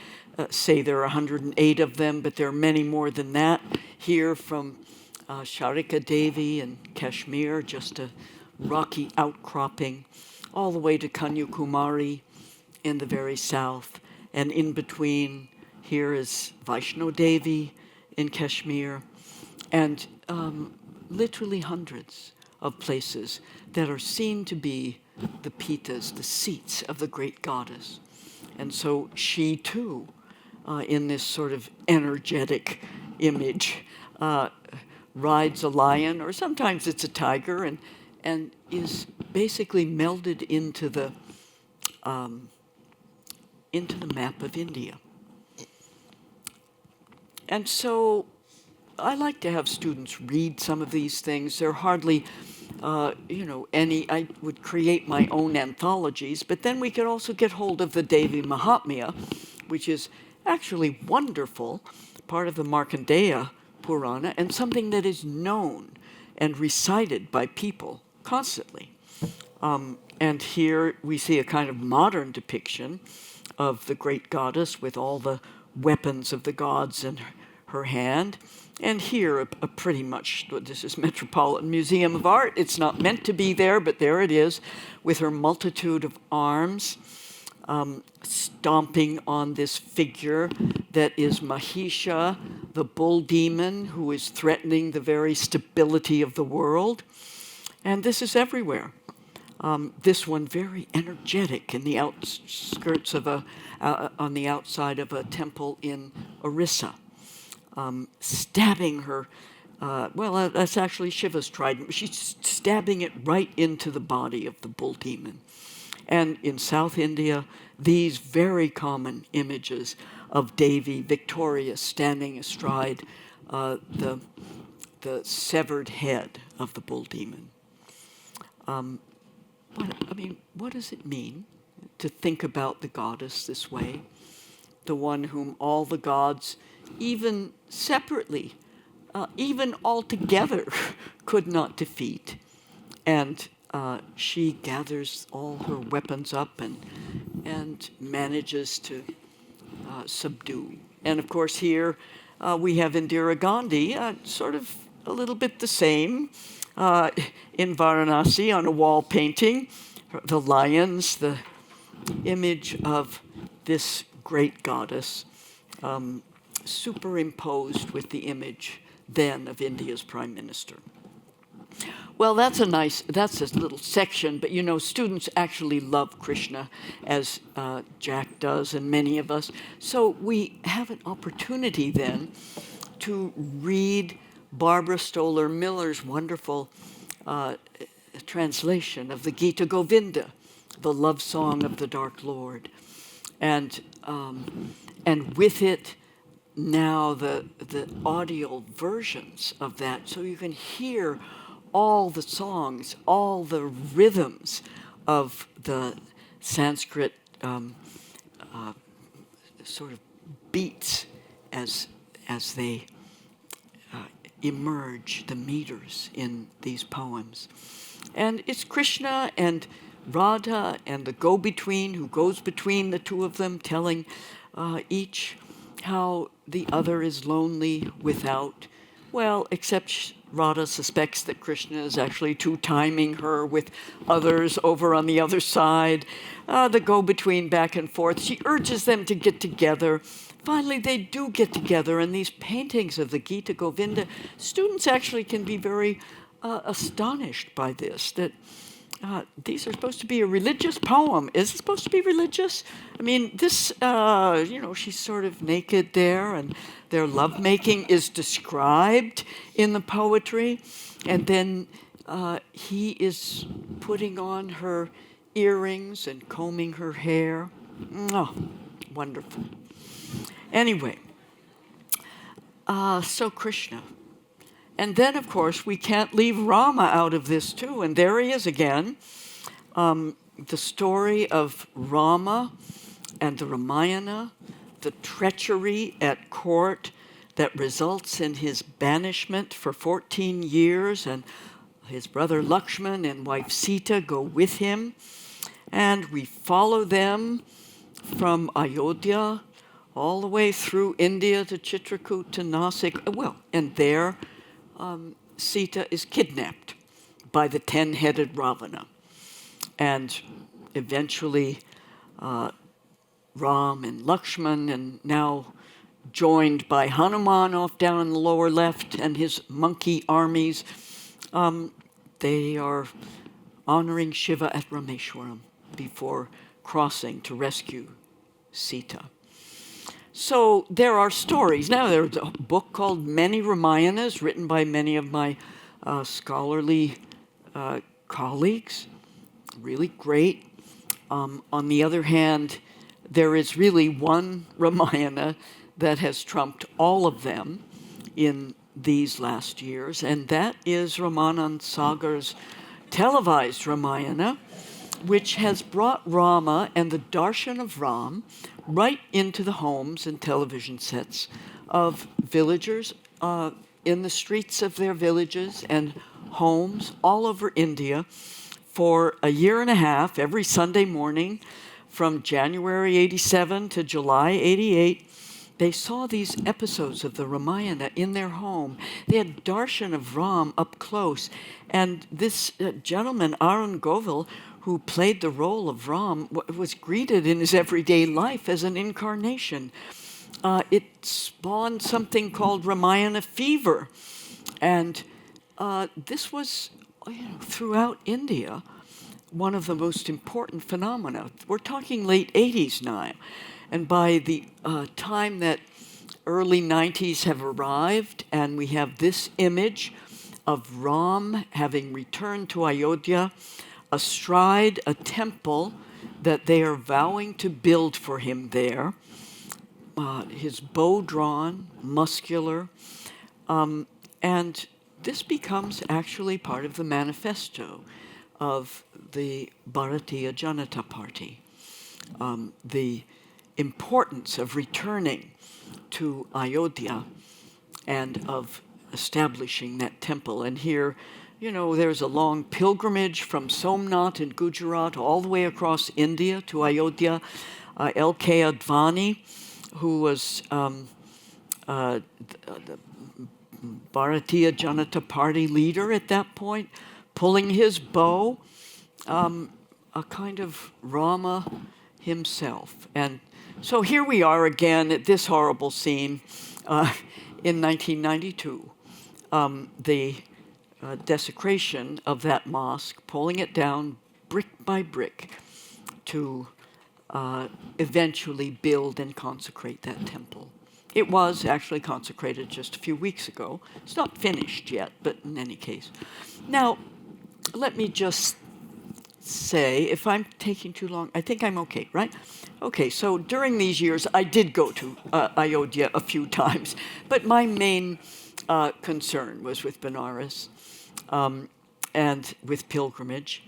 say there are 108 of them, but there are many more than that. Here from Sharika Devi in Kashmir, just a rocky outcropping, all the way to Kanyakumari in the very south. And in between, Here is Vaishno Devi in Kashmir, and literally hundreds of places that are seen to be the pitas, the seats of the great goddess. And so she too, in this sort of energetic image, rides a lion, or sometimes it's a tiger, and is basically melded into the map of India. And so I like to have students read some of these things. They're hardly, I would create my own anthologies, but then we could also get hold of the Devi Mahatmya, which is actually wonderful, part of the Markandeya Purana, and something that is known and recited by people constantly. And here we see a kind of modern depiction of the great goddess with all the weapons of the gods in her hand. And here, a pretty much, this is Metropolitan Museum of Art. It's not meant to be there, but there it is, with her multitude of arms, stomping on this figure that is Mahisha, the bull demon, who is threatening the very stability of the world. And this is everywhere. This one very energetic in the outskirts of on the outside of a temple in Orissa. Stabbing her, that's actually Shiva's trident. She's stabbing it right into the body of the bull demon. And in South India, these very common images of Devi victorious standing astride the severed head of the bull demon. What does it mean to think about the goddess this way? The one whom all the gods, even separately, even altogether, could not defeat. And she gathers all her weapons up and manages to subdue. And of course here we have Indira Gandhi, sort of a little bit the same, in Varanasi on a wall painting, the lions, the image of this great goddess, superimposed with the image then of India's prime minister. Well, that's a little section, but students actually love Krishna, as Jack does and many of us. So we have an opportunity then to read Barbara Stoler Miller's wonderful translation of the Gita Govinda, the love song of the Dark Lord. And with it, now the audio versions of that, so you can hear all the songs, all the rhythms of the Sanskrit sort of beats as they emerge, the meters in these poems. And it's Krishna and Radha and the go-between who goes between the two of them, telling each how the other is lonely without, except Radha suspects that Krishna is actually two-timing her with others over on the other side. The go-between back and forth. She urges them to get together. Finally, they do get together, and these paintings of the Gita Govinda, students actually can be very astonished by this, that these are supposed to be a religious poem. Is it supposed to be religious? This, she's sort of naked there, and their lovemaking is described in the poetry. And then he is putting on her earrings and combing her hair. Oh, wonderful. Anyway, so Krishna. And then, of course, we can't leave Rama out of this, too. And there he is again. The story of Rama and the Ramayana, the treachery at court that results in his banishment for 14 years, and his brother Lakshmi and wife Sita go with him. And we follow them from Ayodhya all the way through India to Chitrakoot to Nasik. And there Sita is kidnapped by the 10-headed Ravana. And eventually Ram and Lakshman and now joined by Hanuman off down in the lower left and his monkey armies. They are honoring Shiva at Rameshwaram before crossing to rescue Sita. So there are stories. Now there's a book called Many Ramayanas, written by many of my scholarly colleagues. Really great. On the other hand, there is really one Ramayana that has trumped all of them in these last years, and that is Ramanand Sagar's televised Ramayana, which has brought Rama and the darshan of Ram right into the homes and television sets of villagers in the streets of their villages and homes all over India for a year and a half, every Sunday morning from January 87 to July 88. They saw these episodes of the Ramayana in their home. They had darshan of Ram up close. And this gentleman, Arun Govil, who played the role of Ram, was greeted in his everyday life as an incarnation. It spawned something called Ramayana fever. And this was, throughout India, one of the most important phenomena. We're talking late 80s now. And by the time that early 90s have arrived, and we have this image of Ram having returned to Ayodhya, astride a temple that they are vowing to build for him there, his bow drawn, muscular, and this becomes actually part of the manifesto of the Bharatiya Janata Party. The importance of returning to Ayodhya and of establishing that temple. And here, there's a long pilgrimage from Somnath in Gujarat all the way across India to Ayodhya. L.K. Advani, who was the Bharatiya Janata Party leader at that point, pulling his bow, a kind of Rama himself. And so here we are again at this horrible scene in 1992, the desecration of that mosque, pulling it down brick by brick to eventually build and consecrate that temple. It was actually consecrated just a few weeks ago. It's not finished yet, but in any case. Now, let me just say, if I'm taking too long, I think I'm okay, right? Okay, so during these years, I did go to Ayodhya a few times, but my main concern was with Benares and with pilgrimage.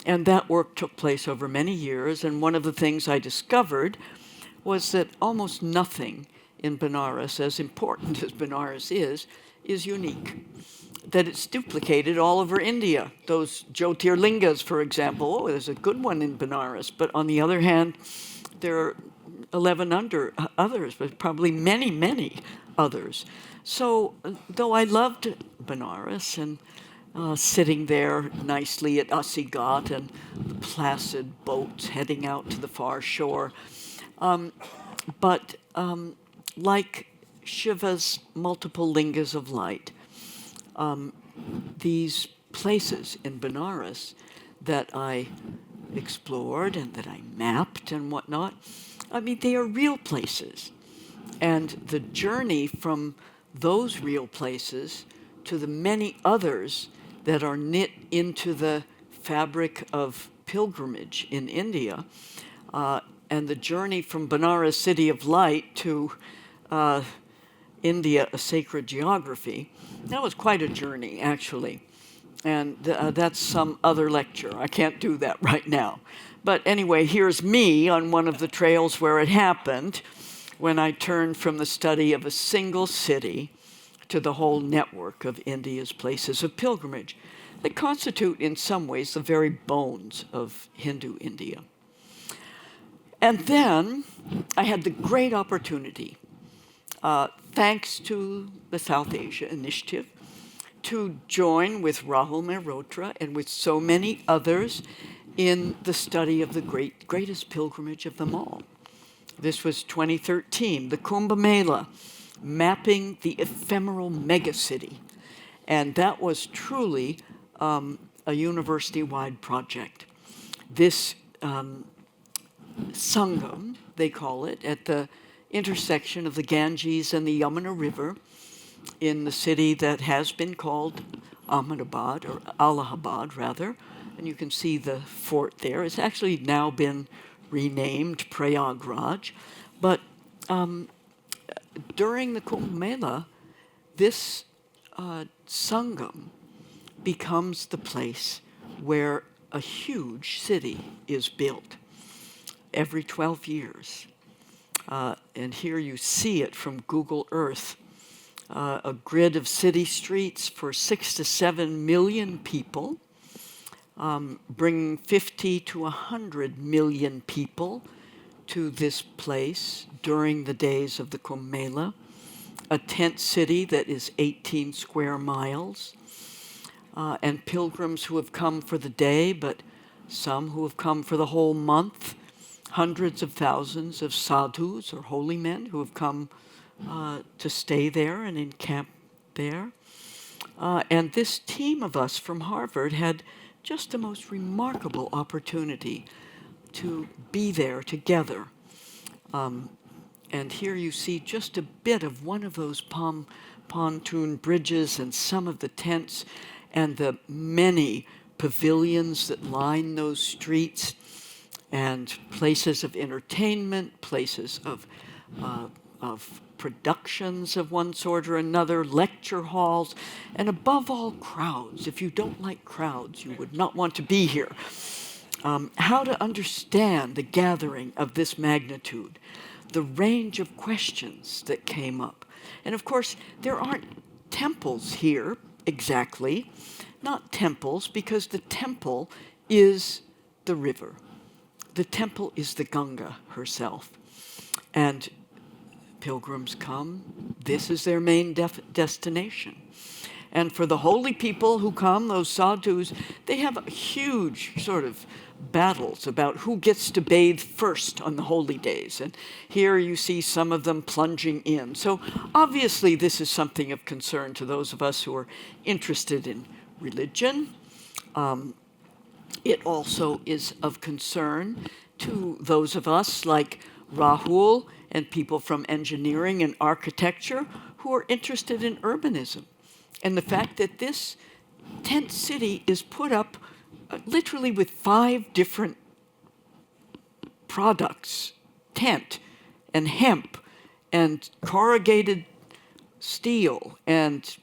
And that work took place over many years, and one of the things I discovered was that almost nothing in Benares, as important as Benares is unique. That it's duplicated all over India. Those Jyotirlingas, for example, there's a good one in Benares, but on the other hand, there are 11 others, but probably many, many others. So, though I loved Benares and sitting there nicely at Asighat and the placid boats heading out to the far shore, but like Shiva's multiple lingas of light, these places in Benares that I explored and that I mapped and whatnot, they are real places. And the journey from those real places to the many others that are knit into the fabric of pilgrimage in India, and the journey from Benares, City of Light, to India, a sacred geography, that was quite a journey, actually. And that's some other lecture. I can't do that right now. But anyway, here's me on one of the trails where it happened, when I turned from the study of a single city to the whole network of India's places of pilgrimage that constitute, in some ways, the very bones of Hindu India. And then I had the great opportunity, thanks to the South Asia Initiative, to join with Rahul Mehrotra and with so many others in the study of the greatest pilgrimage of them all, This was 2013, the Kumbh Mela, mapping the ephemeral megacity. And that was truly a university-wide project. This Sangam, they call it, at the intersection of the Ganges and the Yamuna River in the city that has been called Ahmedabad, or Allahabad rather, and you can see the fort there. It's actually now been renamed Prayagraj, but during the Kumbh Mela, this Sangam becomes the place where a huge city is built every 12 years. And here you see it from Google Earth, a grid of city streets for 6 to 7 million people, bringing 50 to 100 million people to this place during the days of the Kumbh Mela, a tent city that is 18 square miles, and pilgrims who have come for the day, but some who have come for the whole month, hundreds of thousands of sadhus or holy men who have come to stay there and encamp there. And this team of us from Harvard had just the most remarkable opportunity to be there together. And here you see just a bit of one of those pontoon bridges and some of the tents and the many pavilions that line those streets, and places of entertainment, places of productions of one sort or another, lecture halls, and above all, crowds. If you don't like crowds, you would not want to be here. How to understand the gathering of this magnitude, the range of questions that came up. And of course, there aren't temples here exactly, not temples, because the temple is the river. The temple is the Ganga herself. And pilgrims come, this is their main destination. And for the holy people who come, those sadhus, they have huge sort of battles about who gets to bathe first on the holy days. And here you see some of them plunging in. So obviously this is something of concern to those of us who are interested in religion. It also is of concern to those of us like Rahul and people from engineering and architecture who are interested in urbanism. And the fact that this tent city is put up literally with 5 different products, tent and hemp and corrugated steel and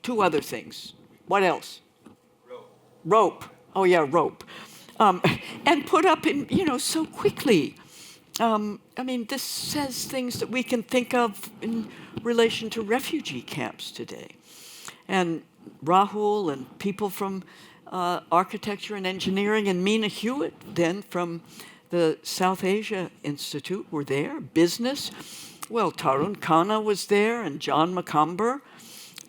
2 other things. What else? Rope. Oh yeah, rope. And put up in, so quickly. I mean, this says things that we can think of in relation to refugee camps today. And Rahul and people from architecture and engineering, and Mina Hewitt then from the South Asia Institute were there. Business, well, Tarun Khanna was there and John McComber.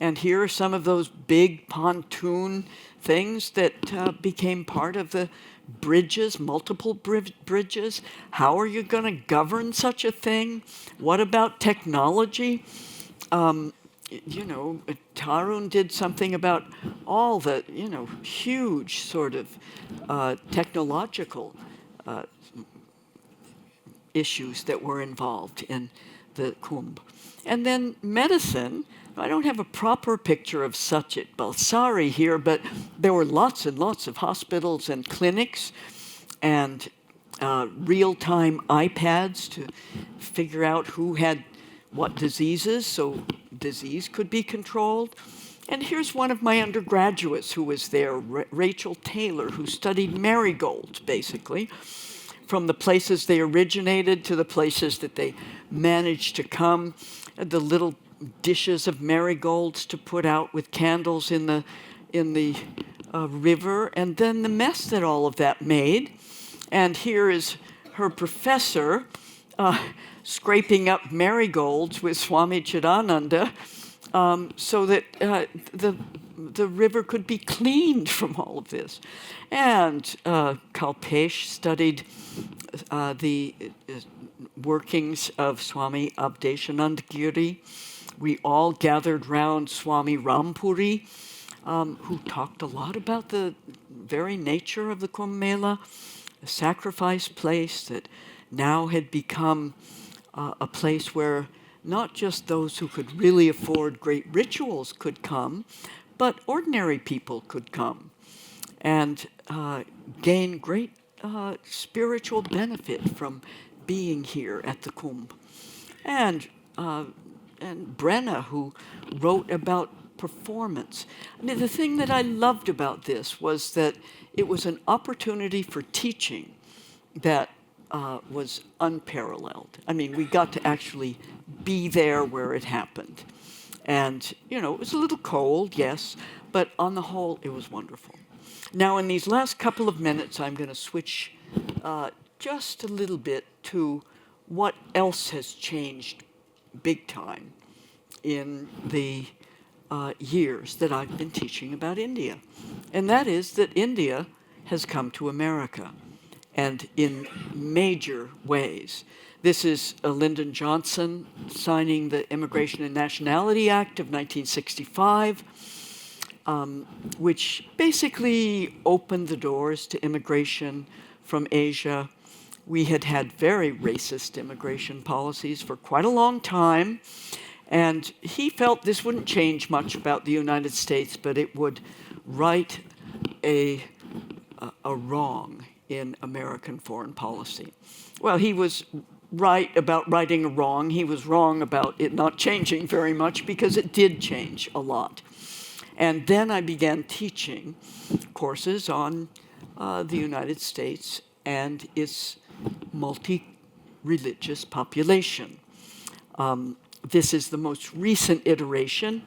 And here are some of those big pontoon things that became part of the bridges, multiple bridges. How are you going to govern such a thing? What about technology? Tarun did something about all the, huge sort of technological issues that were involved in the Kumbh. And then medicine. I don't have a proper picture of such at Balsari here, but there were lots and lots of hospitals and clinics and real-time iPads to figure out who had what diseases, so disease could be controlled. And here's one of my undergraduates who was there, Rachel Taylor, who studied marigolds, basically, from the places they originated to the places that they managed to come, the little dishes of marigolds to put out with candles in the river, and then the mess that all of that made. And here is her professor scraping up marigolds with Swami Chidananda so that the river could be cleaned from all of this. And Kalpesh studied the workings of Swami Abdeshanand Giri. We all gathered round Swami Rampuri, who talked a lot about the very nature of the Kumbh Mela, a sacrifice place that now had become a place where not just those who could really afford great rituals could come, but ordinary people could come and gain great spiritual benefit from being here at the Kumbh. And Brenna, who wrote about performance. I mean, the thing that I loved about this was that it was an opportunity for teaching that was unparalleled. I mean, we got to actually be there where it happened. And, you know, it was a little cold, yes, but on the whole, it was wonderful. Now, in these last couple of minutes, I'm going to switch just a little bit to what else has changed big time in the years that I've been teaching about India. And that is that India has come to America, and in major ways. This is Lyndon Johnson signing the Immigration and Nationality Act of 1965, which basically opened the doors to immigration from Asia. We had had very racist immigration policies for quite a long time, and he felt this wouldn't change much about the United States, but it would right a wrong in American foreign policy. Well, he was right about righting a wrong. He was wrong about it not changing very much, because it did change a lot. And then I began teaching courses on the United States and its multi-religious population. This is the most recent iteration.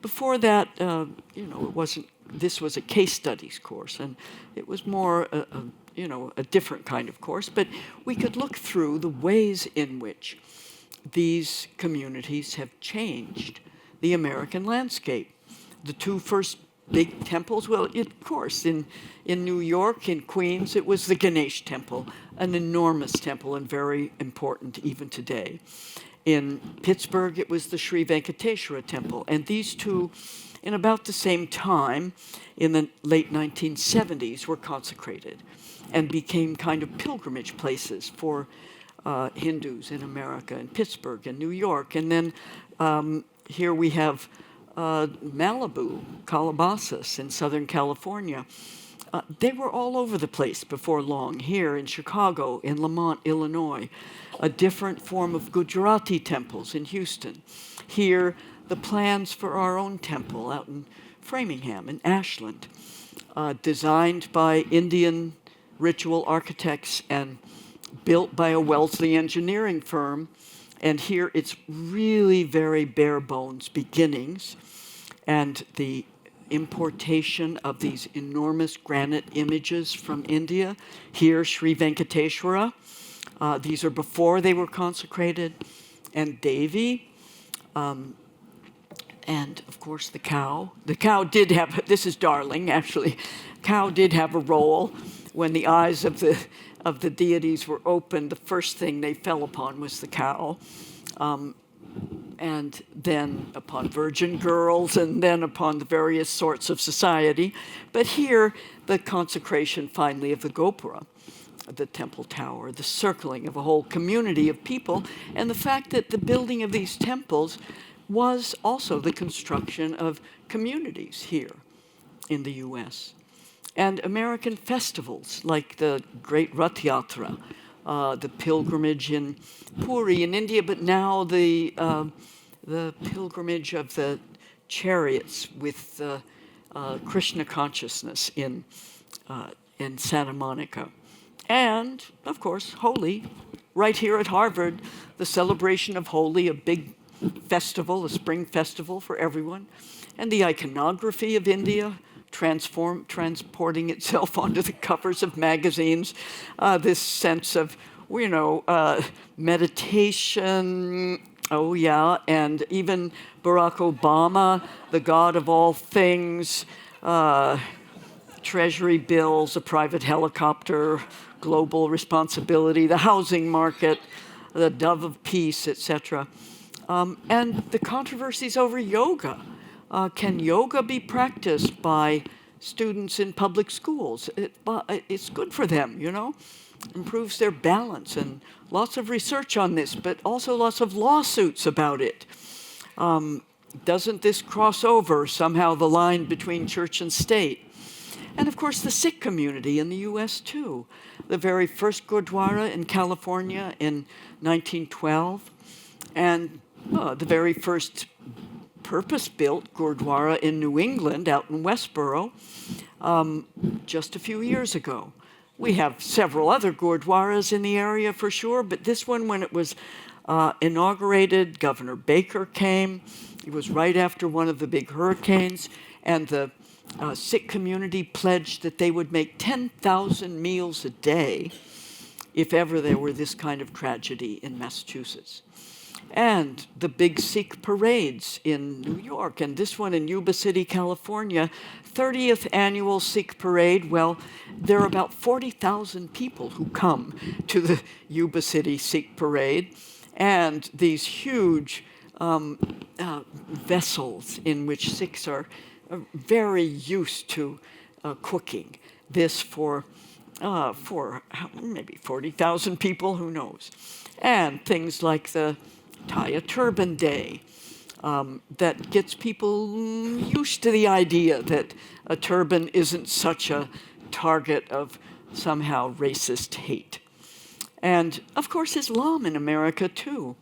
Before that, you know, it wasn't. This was a case studies course, and it was more, you know, a different kind of course. But we could look through the ways in which these communities have changed the American landscape. The two first big temples, well, of course, in New York, in Queens, it was the Ganesh Temple, an enormous temple and very important even today. In Pittsburgh, it was the Sri Venkateswara Temple. And these two, in about the same time, in the late 1970s, were consecrated and became kind of pilgrimage places for Hindus in America, in Pittsburgh and New York. And then here we have Malibu, Calabasas in Southern California. They were all over the place before long. Here in Chicago, in Lamont, Illinois, a different form of Gujarati temples in Houston. Here, the plans for our own temple out in Framingham, in Ashland, designed by Indian ritual architects and built by a Wellesley engineering firm. And here it's really very bare bones beginnings. And the importation of these enormous granite images from India. Here, Sri Venkateswara. These are before they were consecrated. And Devi. And, of course, the cow. The cow did have, this is Darling, actually. Cow did have a role. When the eyes of the deities were opened, the first thing they fell upon was the cow. And then upon virgin girls, and then upon the various sorts of society. But here, the consecration, finally, of the Gopura, the temple tower, the circling of a whole community of people, and the fact that the building of these temples was also the construction of communities here in the U.S. And American festivals, like the Great Rath Yatra, the pilgrimage in Puri in India, but now the pilgrimage of the chariots with Krishna consciousness in Santa Monica. And, of course, Hawley, right here at Harvard, the celebration of Hawley, a big festival, a spring festival for everyone, and the iconography of India, transporting itself onto the covers of magazines, this sense of, you know, meditation, oh yeah, and even Barack Obama, the God of all things, treasury bills, a private helicopter, global responsibility, the housing market, the dove of peace, etc. And the controversies over yoga. Can yoga be practiced by students in public schools? It's good for them, you know, improves their balance, and lots of research on this, but also lots of lawsuits about it. Doesn't this cross over somehow the line between church and state? And of course, the Sikh community in the US too. The very first Gurdwara in California in 1912, and the very first purpose-built Gurdwara in New England, out in Westboro, just a few years ago. We have several other Gurdwaras in the area for sure, but this one, when it was inaugurated, Governor Baker came. It was right after one of the big hurricanes, and the Sikh community pledged that they would make 10,000 meals a day if ever there were this kind of tragedy in Massachusetts. And the big Sikh parades in New York, and this one in Yuba City, California, 30th annual Sikh parade. Well, there are about 40,000 people who come to the Yuba City Sikh parade, and these huge vessels in which Sikhs are very used to cooking. This for maybe 40,000 people, who knows. And things like the tie a turban day, that gets people used to the idea that a turban isn't such a target of somehow racist hate. And of course, Islam in America too.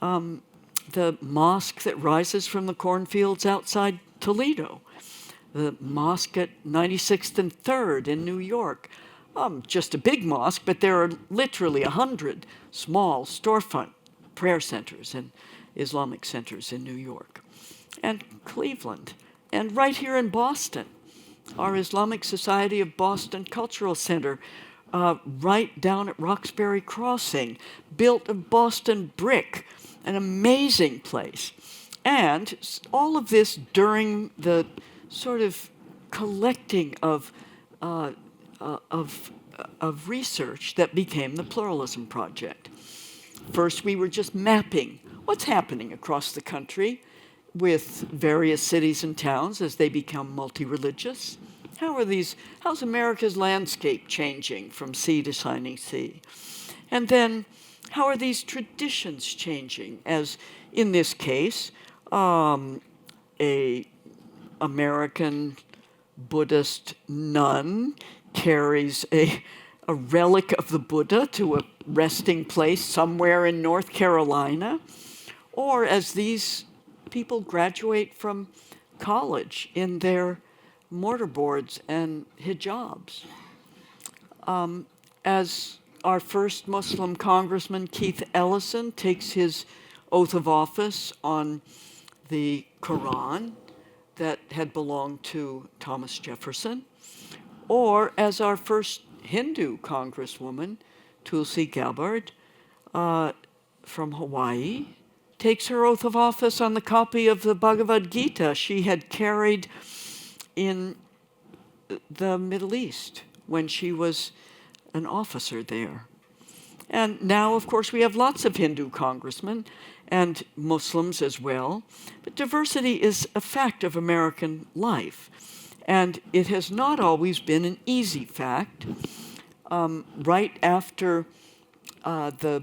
The mosque that rises from the cornfields outside Toledo, the mosque at 96th and 3rd in New York, just a big mosque, but there are literally 100 small storefront prayer centers and Islamic centers in New York. And Cleveland, and right here in Boston, our Islamic Society of Boston Cultural Center, right down at Roxbury Crossing, built of Boston brick, an amazing place. And all of this during the sort of collecting of research that became the Pluralism Project. First, we were just mapping what's happening across the country with various cities and towns as they become multi-religious. How's America's landscape changing from sea to shining sea? And then, how are these traditions changing? As in this case, a American Buddhist nun carries a relic of the Buddha to a resting place somewhere in North Carolina, or as these people graduate from college in their mortarboards and hijabs. As our first Muslim congressman, Keith Ellison, takes his oath of office on the Quran that had belonged to Thomas Jefferson, or as our first Hindu congresswoman, Tulsi Gabbard, from Hawaii, takes her oath of office on the copy of the Bhagavad Gita she had carried in the Middle East when she was an officer there. And now, of course, we have lots of Hindu congressmen and Muslims as well. But diversity is a fact of American life. And it has not always been an easy fact. Right after the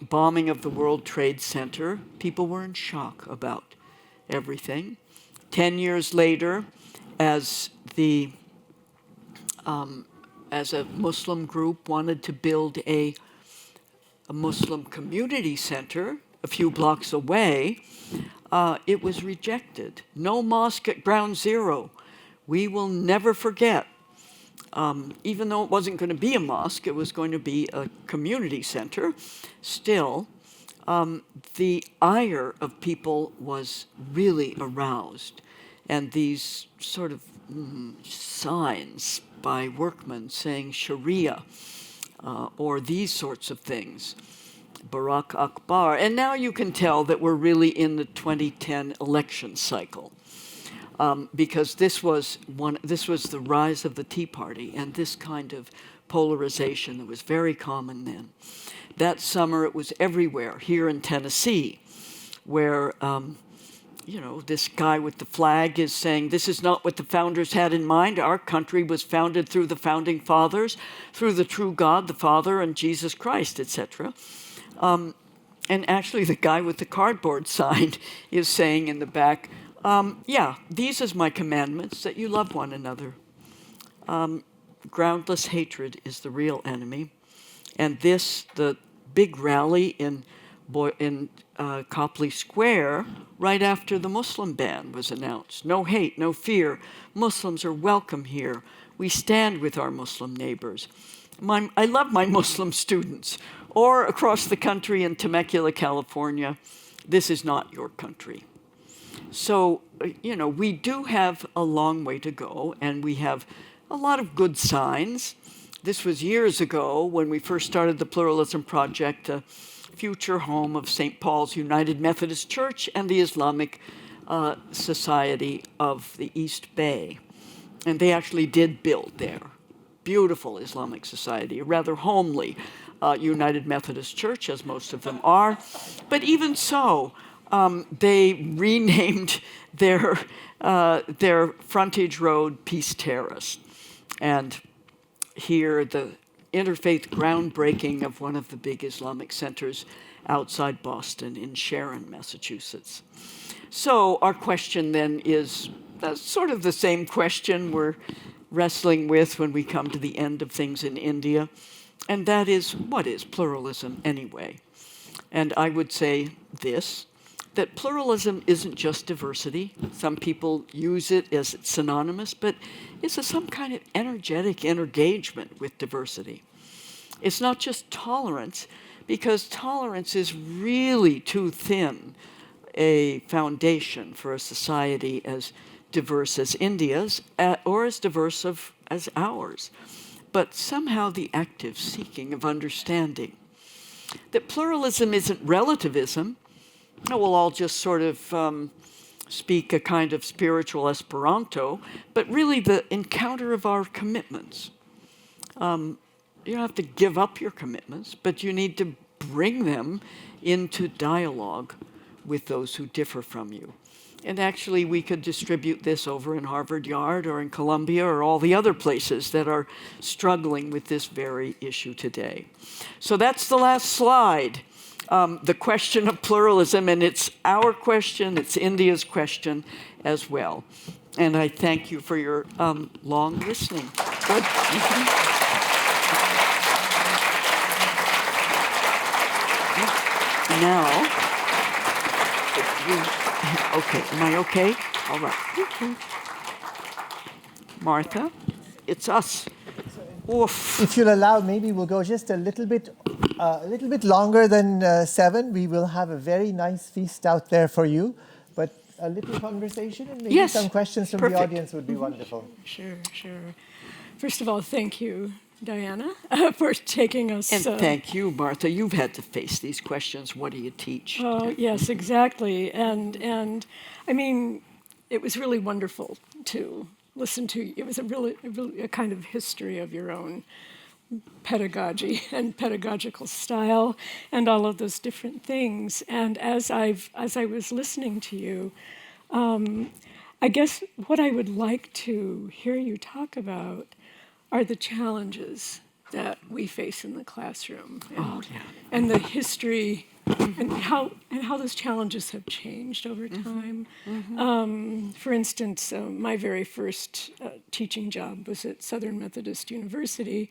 bombing of the World Trade Center, people were in shock about everything. 10 years later, as a Muslim group wanted to build a Muslim community center a few blocks away, it was rejected. No mosque at Ground Zero. We will never forget. Even though it wasn't going to be a mosque, it was going to be a community center, still, the ire of people was really aroused. And these sort of signs by workmen saying Sharia, or these sorts of things, Barack Akbar. And now you can tell that we're really in the 2010 election cycle. because this was the rise of the Tea Party and this kind of polarization that was very common then. That summer, it was everywhere. Here in Tennessee, where this guy with the flag is saying, this is not what the founders had in mind. Our country was founded through the founding fathers, through the true God, the Father, and Jesus Christ, etc. And actually, the guy with the cardboard sign is saying in the back, these is my commandments, that you love one another. Groundless hatred is the real enemy. And the big rally in Copley Square, right after the Muslim ban was announced. No hate, no fear. Muslims are welcome here. We stand with our Muslim neighbors. I love my Muslim students. Or across the country in Temecula, California, this is not your country. So, we do have a long way to go, and we have a lot of good signs. This was years ago when we first started the Pluralism Project, a future home of St. Paul's United Methodist Church and the Islamic Society of the East Bay. And they actually did build there. Beautiful Islamic society, a rather homely United Methodist Church, as most of them are. But even so, they renamed their frontage road Peace Terrace. And here, the interfaith groundbreaking of one of the big Islamic centers outside Boston in Sharon, Massachusetts. So our question then is sort of the same question we're wrestling with when we come to the end of things in India, and that is, what is pluralism anyway? And I would say this, that pluralism isn't just diversity. Some people use it as synonymous, but it's some kind of energetic engagement with diversity. It's not just tolerance, because tolerance is really too thin a foundation for a society as diverse as India's, or as diverse as ours. But somehow the active seeking of understanding. That pluralism isn't relativism. We'll all just sort of speak a kind of spiritual Esperanto, but really the encounter of our commitments. You don't have to give up your commitments, but you need to bring them into dialogue with those who differ from you. And actually, we could distribute this over in Harvard Yard or in Columbia or all the other places that are struggling with this very issue today. So that's the last slide. The question of pluralism, and it's our question, it's India's question as well. And I thank you for your long listening. Good. Now, okay, am I okay? All right. Martha, it's us. Oof. If you'll allow, maybe we'll go just a little bit longer than 7. We will have a very nice feast out there for you, but a little conversation and maybe some questions from the audience would be wonderful. Sure. First of all, thank you, Diana, for taking us. And thank you, Martha. You've had to face these questions. What do you teach? Oh, yes, exactly. And I mean, it was really wonderful to listen to. It was a kind of history of your own pedagogy and pedagogical style and all of those different things. And as I was listening to you, I guess what I would like to hear you talk about are the challenges that we face in the classroom, and the history, and how those challenges have changed over time. For instance, my very first teaching job was at Southern Methodist University,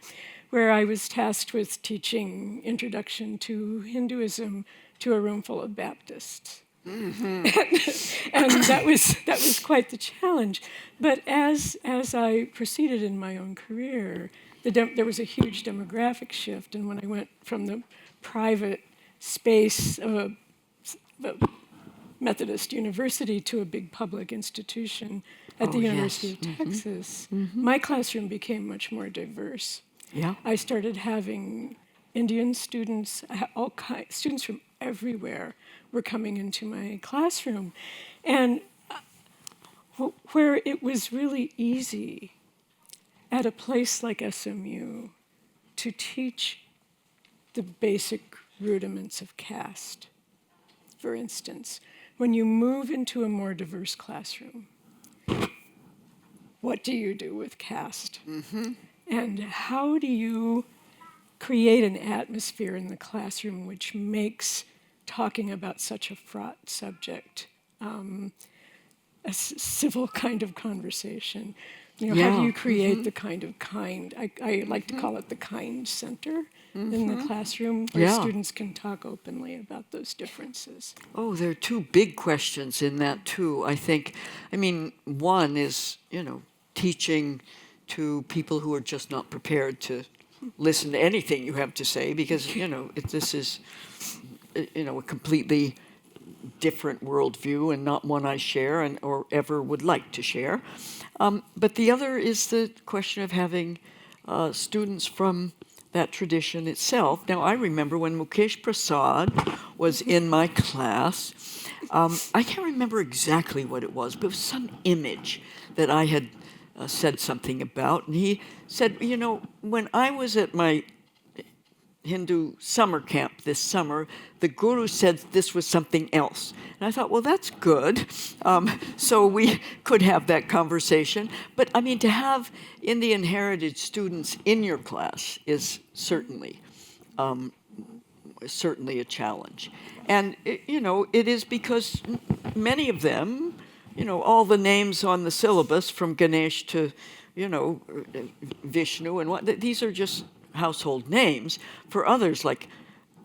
where I was tasked with teaching Introduction to Hinduism to a room full of Baptists. And that was quite the challenge. But as I proceeded in my own career, there was a huge demographic shift. And when I went from the private space of a Methodist university to a big public institution at the University of Texas, my classroom became much more diverse. Yeah. I started having Indian students, students from everywhere were coming into my classroom. And where it was really easy at a place like SMU to teach the basic rudiments of caste. For instance, when you move into a more diverse classroom, what do you do with caste? Mm-hmm. And how do you create an atmosphere in the classroom which makes talking about such a fraught subject a civil kind of conversation? You know, how do you create the kind of kind, I like to call it the kind center in the classroom where students can talk openly about those differences? Oh, there are two big questions in that too, I think. I mean, one is, teaching to people who are just not prepared to listen to anything you have to say because, this is, a completely different worldview and not one I share or ever would like to share. But the other is the question of having students from that tradition itself. Now, I remember when Mukesh Prasad was in my class, I can't remember exactly what it was, but it was some image that I had said something about. And he said, when I was at my Hindu summer camp this summer, the guru said this was something else. And I thought, well, that's good. So we could have that conversation. But I mean, to have Indian heritage students in your class is certainly a challenge. And, it is because many of them, all the names on the syllabus from Ganesh to, Vishnu and what, these are just household names. For others, like,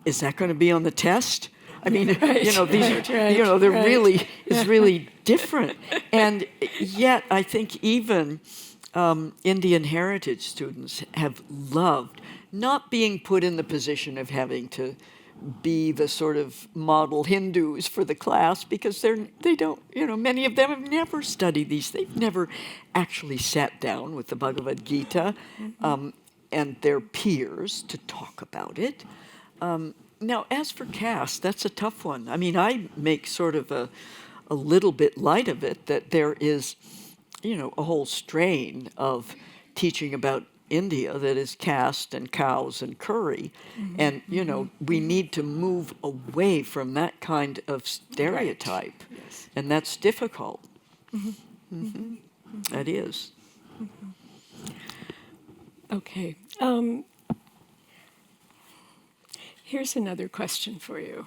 is that going to be on the test? I mean, these are, they're really, it's really different. And yet, I think even Indian heritage students have loved not being put in the position of having to be the sort of model Hindus for the class because they don't, many of them have never studied these. They've never actually sat down with the Bhagavad Gita and their peers to talk about it. Now, as for caste, that's a tough one. I mean, I make sort of a little bit light of it that there is, a whole strain of teaching about India that is caste and cows and curry. Mm-hmm. And, we need to move away from that kind of stereotype. Right. Yes. And that's difficult. Mm-hmm. Mm-hmm. Mm-hmm. That is. Mm-hmm. Okay. Here's another question for you.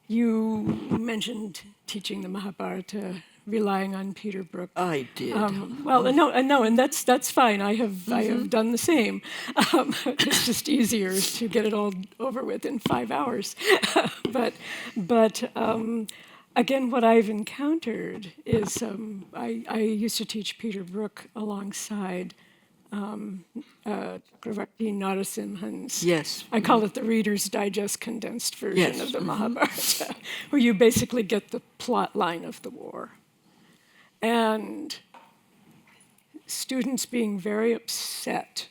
You mentioned teaching the Mahabharata, relying on Peter Brook. I did. No, and that's fine. I have done the same. It's just easier to get it all over with in 5 hours. But again, what I've encountered is I used to teach Peter Brook alongside Gravati Narasimhan's. Yes. I call it the Reader's Digest condensed version of the Mahabharata, where you basically get the plot line of the war. And students being very upset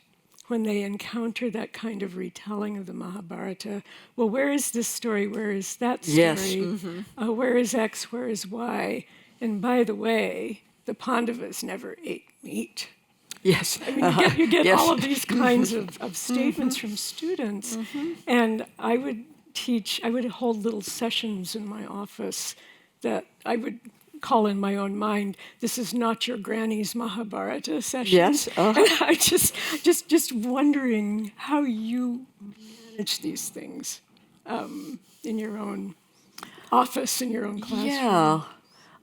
when they encounter that kind of retelling of the Mahabharata. Well, where is this story? Where is that story? Yes. Mm-hmm. Where is X? Where is Y? And by the way, the Pandavas never ate meat. Yes. I mean, you get all of these kinds of statements from students. Mm-hmm. And I would hold little sessions in my office that I would call in my own mind, this is not your granny's Mahabharata session. Yes. And I just wondering how you manage these things in your own office, in your own classroom. Yeah.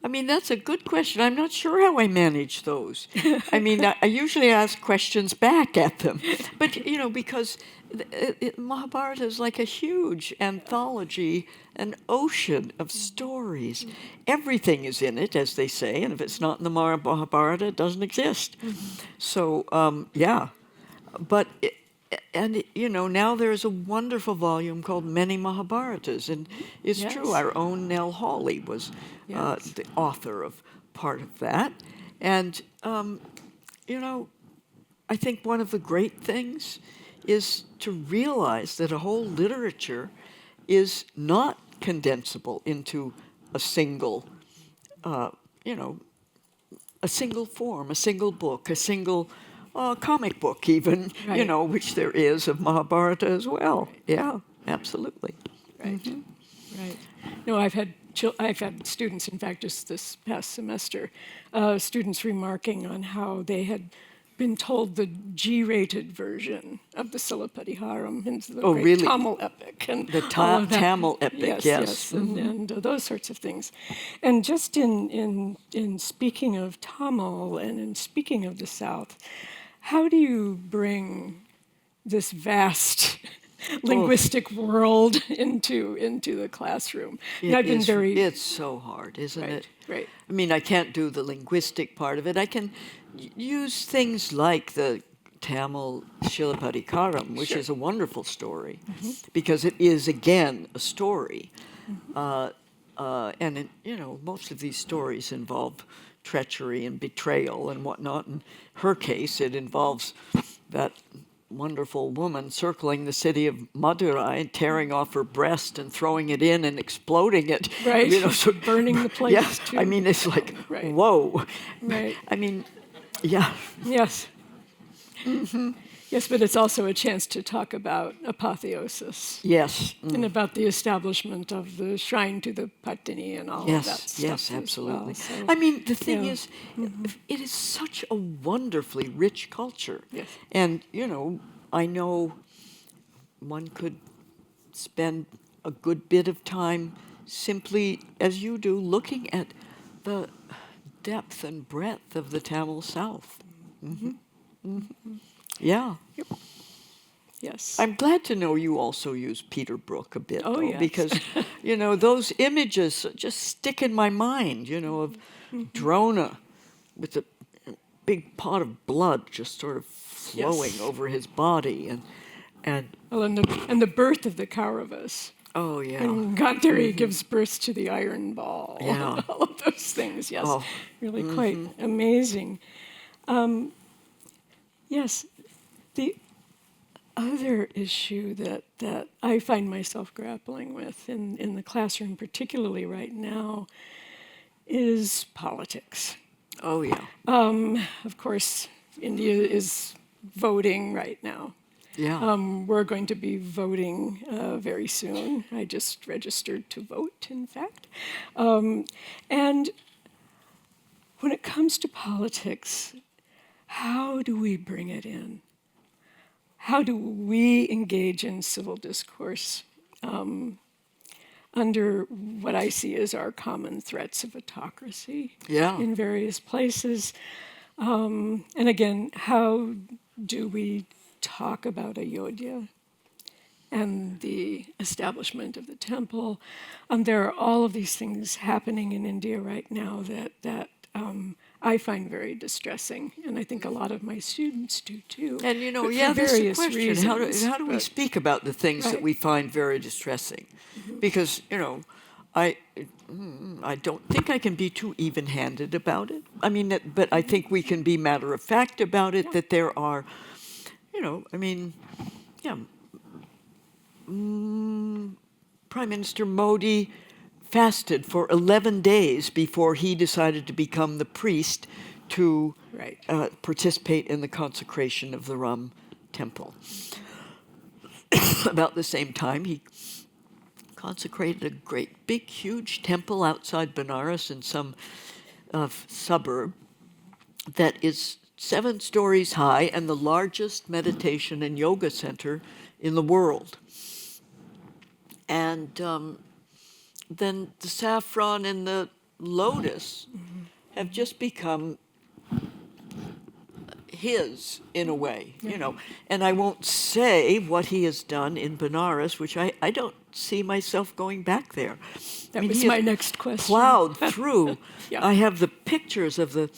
I mean, that's a good question. I'm not sure how I manage those. I mean, I usually ask questions back at them. But, because Mahabharata is like a huge anthology, an ocean of stories. Everything is in it, as they say, and if it's not in the Mahabharata, it doesn't exist. Mm-hmm. So, yeah. But, now there's a wonderful volume called Many Mahabharatas, and it's true, our own Nell Hawley was the author of part of that. And, I think one of the great things is to realize that a whole literature is not condensable into a single you know, a single form, a single book, a single comic book even, Right. you know, which there is of Mahabharata as well. Yeah, absolutely. Right. Right. No, I've had students, in fact, just this past semester, students remarking on how they had been told the G-rated version of the Silapatiharam into the Oh, great really? Tamil epic. And The all of that. Tamil epic, yes. And those sorts of things. And just in speaking of Tamil and in speaking of the South, how do you bring this vast linguistic world into the classroom? And I've been It's so hard, isn't Right, it? right. I mean, I can't do the linguistic part of it. I can use things like the Tamil Shilapatikaram, which Sure. is a wonderful story, because it is, again, a story. And, you know, most of these stories involve treachery and betrayal and whatnot. In her case, it involves that wonderful woman circling the city of Madurai and tearing off her breast and throwing it in and exploding it. Right, You know, so, burning the place, yeah, too. I mean, it's like, Right. whoa. Right. I mean, yeah. Yes. Yes, but it's also a chance to talk about apotheosis Yes. and about the establishment of the shrine to the Patini and all of that Yes, stuff. yes, as absolutely. well. So, I mean, the thing yeah. is, it is such a wonderfully rich culture. Yes. And, you know, I know one could spend a good bit of time simply, as you do, looking at the depth and breadth of the Tamil South. Yeah. Yes. I'm glad to know you also use Peter Brook a bit, Oh, though, yes. because, you know, those images just stick in my mind, you know, of Drona with a big pot of blood just sort of flowing Yes. over his body, and Well, and the birth of the Kauravas. oh yeah, And Gandhari gives birth to the iron ball. Yeah. All of those things, yes. Oh. Really quite amazing. Yes, the other issue that I find myself grappling with in the classroom, particularly right now, is politics. oh yeah, Of course, India is voting right now. yeah. We're going to be voting very soon. I just registered to vote, in fact. And when it comes to politics, how do we bring it in? How do we engage in civil discourse under what I see as our common threats of autocracy Yeah. in various places? And again, how do we talk about Ayodhya and the establishment of the temple? There are all of these things happening in India right now that I find very distressing, and I think a lot of my students do too. And you know, but for yeah, that's the various question. How do we but- speak about the things that Right. we find very distressing? Because, you know, I don't think I can be too even-handed about it. I mean, but I think we can be matter-of-fact about it, that there are, you know, I mean, yeah, Prime Minister Modi fasted for 11 days before he decided to become the priest to Right. participate in the consecration of the Ram temple. About the same time, he consecrated a great, big, huge temple outside Benares in some suburb that is 7 stories high and the largest meditation and yoga center in the world. And then the saffron and the lotus have just become his in a way, you know. And I won't say what he has done in Benares, which I don't see myself going back there. That I mean, was he my has next question. plowed through. Yeah. I have the pictures of the,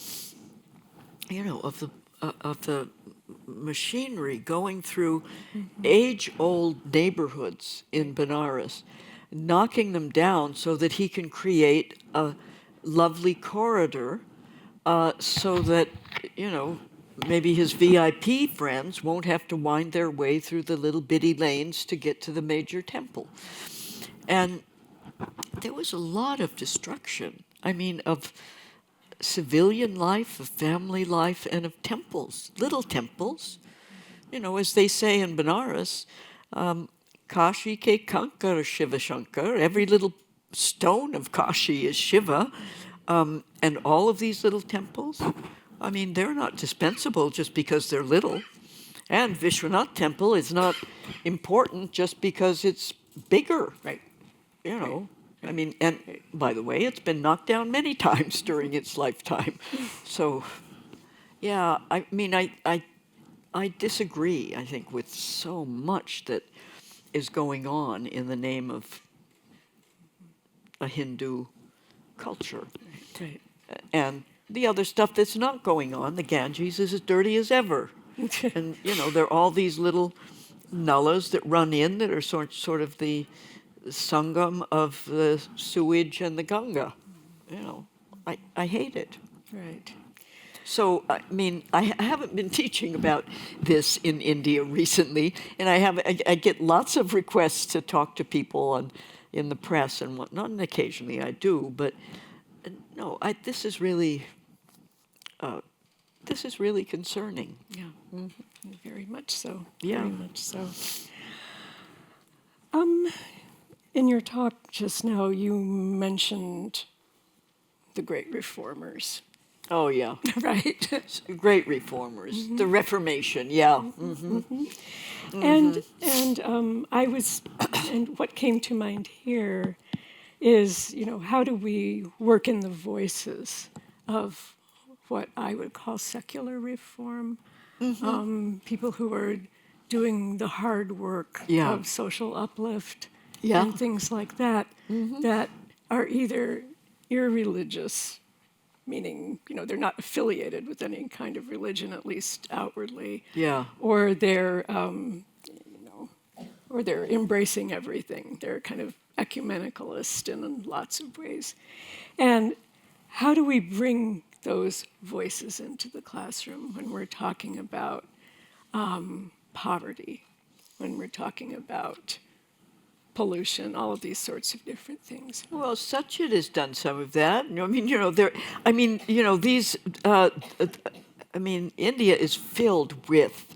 you know, of the machinery going through age-old neighborhoods in Benares, knocking them down so that he can create a lovely corridor so that, you know, maybe his VIP friends won't have to wind their way through the little bitty lanes to get to the major temple. And there was a lot of destruction. I mean, of civilian life, of family life, and of temples, little temples. You know, as they say in Benares, Kashi ke Kankar Shiva Shankar, every little stone of Kashi is Shiva, and all of these little temples, I mean, they're not dispensable just because they're little. And Vishwanath Temple is not important just because it's bigger. Right. You know, I mean, and by the way, it's been knocked down many times during its lifetime. So, yeah, I mean, I disagree, I think, with so much that is going on in the name of a Hindu culture. Right. And the other stuff that's not going on, the Ganges is as dirty as ever. And, you know, there are all these little nullas that run in that are sort of the Sangam of the sewage and the Ganga. You know, I hate it. Right. So, I mean, I haven't been teaching about this in India recently, and I get lots of requests to talk to people in the press and whatnot, and occasionally I do, but no, this is really concerning. Yeah. Very much so. Yeah. Very much so. In your talk just now, you mentioned the great reformers. Oh, yeah. Right. Great reformers. The Reformation, yeah. And and what came to mind here is, you know, how do we work in the voices of what I would call secular reform, people who are doing the hard work Yeah. of social uplift Yeah. and things like that, that are either irreligious, meaning, you know, they're not affiliated with any kind of religion, at least outwardly, Yeah. or they're, or they're embracing everything. They're kind of ecumenicalist in lots of ways. And how do we bring those voices into the classroom when we're talking about poverty, when we're talking about pollution, all of these sorts of different things? Well, Satchit has done some of that. I mean, you know, these. I mean, India is filled with.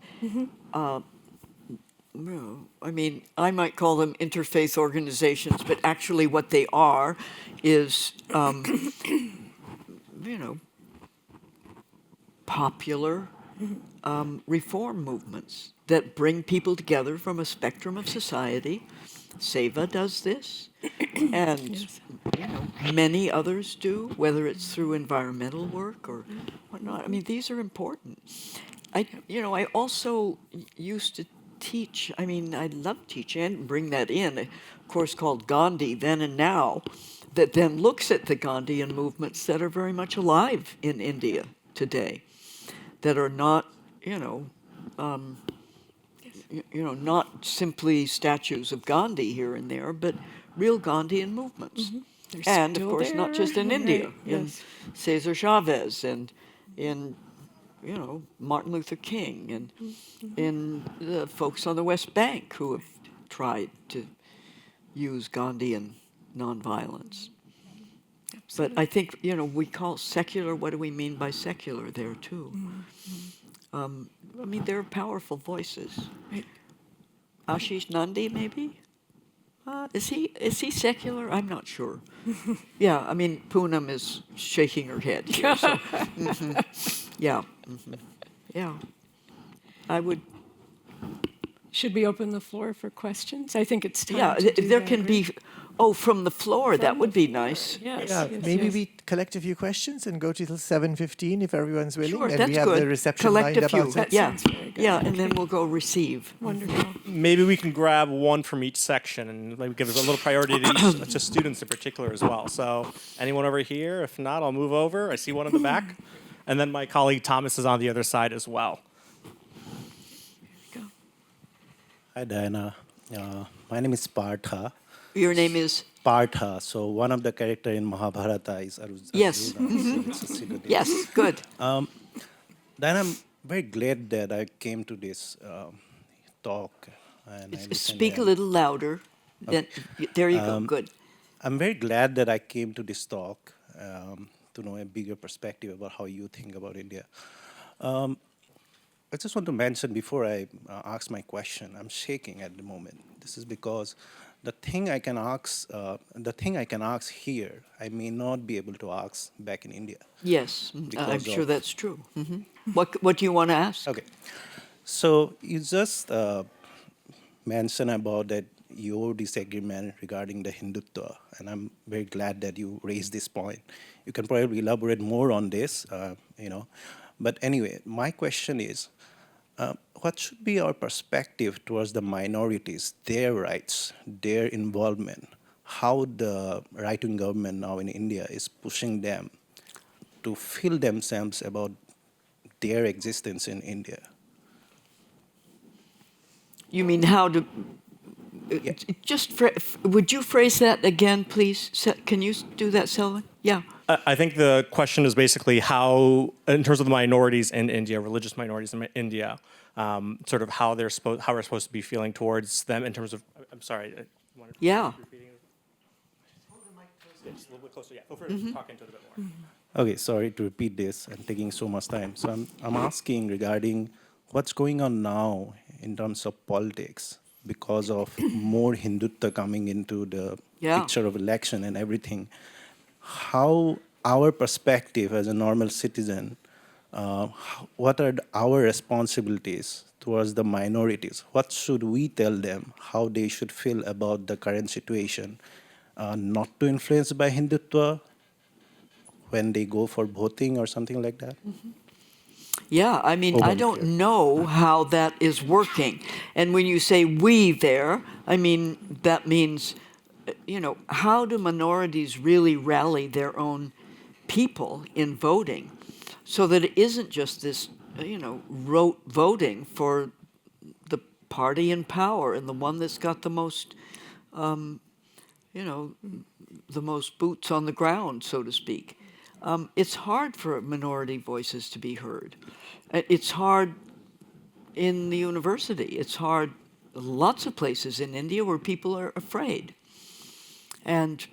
I mean, I might call them interfaith organizations, but actually, what they are is, you know, popular reform movements that bring people together from a spectrum of society. Seva does this, and you know, many others do, whether it's through environmental work or whatnot. I mean, these are important. I also used to teach. I mean, I love teaching and bring that in. A course called Gandhi, Then and Now, that then looks at the Gandhian movements that are very much alive in India today, that are not, not simply statues of Gandhi here and there, but real Gandhian movements. And of course, not just in India, Right. in Yes. Cesar Chavez and in, Martin Luther King and in the folks on the West Bank who have tried to use Gandhian nonviolence. But I think, we call secular, what do we mean by secular there too? I mean, there are powerful voices. Right. Ashish Nandi, maybe? Is he secular? I'm not sure. Yeah, I mean, Poonam is shaking her head here. So, yeah. Yeah. I would. Should we open the floor for questions? I think it's time Yeah, to do there that, can right? be. Oh, from the floor, that would be nice. Yes, Yeah, yes, maybe yes. we collect a few questions and go till 7:15 if everyone's willing. Sure, and that's we have good. the reception Collect lined a up few. outside. That Yeah, sounds very good. yeah, and then we'll go receive. Wonderful. Maybe we can grab one from each section and maybe give us a little priority to each, to students in particular as well. So anyone over here? If not, I'll move over. I see one in the back. And then my colleague Thomas is on the other side as well. Go. Hi, Diana. My name is Partha. Your name is? Partha. So one of the characters in Mahabharata is Arjuna. Yes. So it's a pseudonym. Yes, good. Diana, I'm very glad that I came to this talk. And I listened Speak a and little louder. Then, there you go, good. I'm very glad that I came to this talk. to know a bigger perspective about how you think about India. I just want to mention before I ask my question, I'm shaking at the moment. This is because the thing I can ask here, I may not be able to ask back in India. Yes, I'm Because sure of- that's true. What do you want to ask? Okay, so you just mentioned about that your disagreement regarding the Hindutva, and I'm very glad that you raised this point. You can probably elaborate more on this, But anyway, my question is, what should be our perspective towards the minorities, their rights, their involvement, how the right-wing government now in India is pushing them to feel themselves about their existence in India? You mean how to... would you phrase that again, please? Can you do that, Selby? Yeah. I think the question is basically how, in terms of the minorities in India, religious minorities in India, sort of how we're supposed to be feeling towards them in terms of. I'm sorry. Yeah. Just a little bit closer. Yeah. Feel free to talk into it a bit more. Okay, sorry to repeat this and taking so much time. So I'm asking regarding what's going on now in terms of politics because of more Hindutva coming into the picture of election and everything. How our perspective as a normal citizen, what are our responsibilities towards the minorities? What should we tell them? How they should feel about the current situation? Not to influence by Hindutva when they go for voting or something like that? Yeah, I mean, I don't know how that is working. And when you say we there, I mean, that means, how do minorities really rally their own people in voting so that it isn't just this, rote voting for the party in power and the one that's got the most, the most boots on the ground, so to speak. It's hard for minority voices to be heard. It's hard in the university. It's hard lots of places in India where people are afraid. And,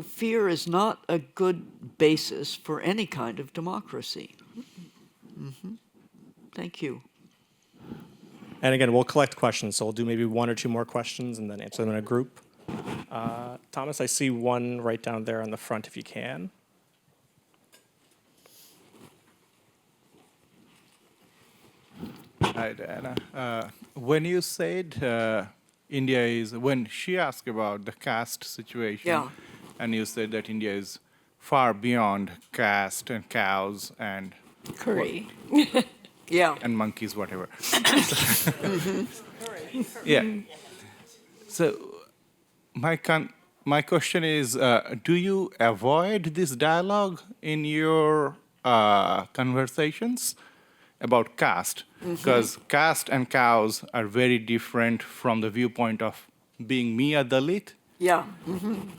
fear is not a good basis for any kind of democracy. Thank you. And again, we'll collect questions, so we'll do maybe one or two more questions and then answer them in a group. Thomas, I see one right down there on the front, if you can. Hi, Diana. When you said India is, when she asked about the caste situation, and you said that India is far beyond caste and cows and Curry. and monkeys, whatever. Yeah. So my question is, do you avoid this dialogue in your conversations about caste? Because caste and cows are very different from the viewpoint of being me a Dalit. Yeah.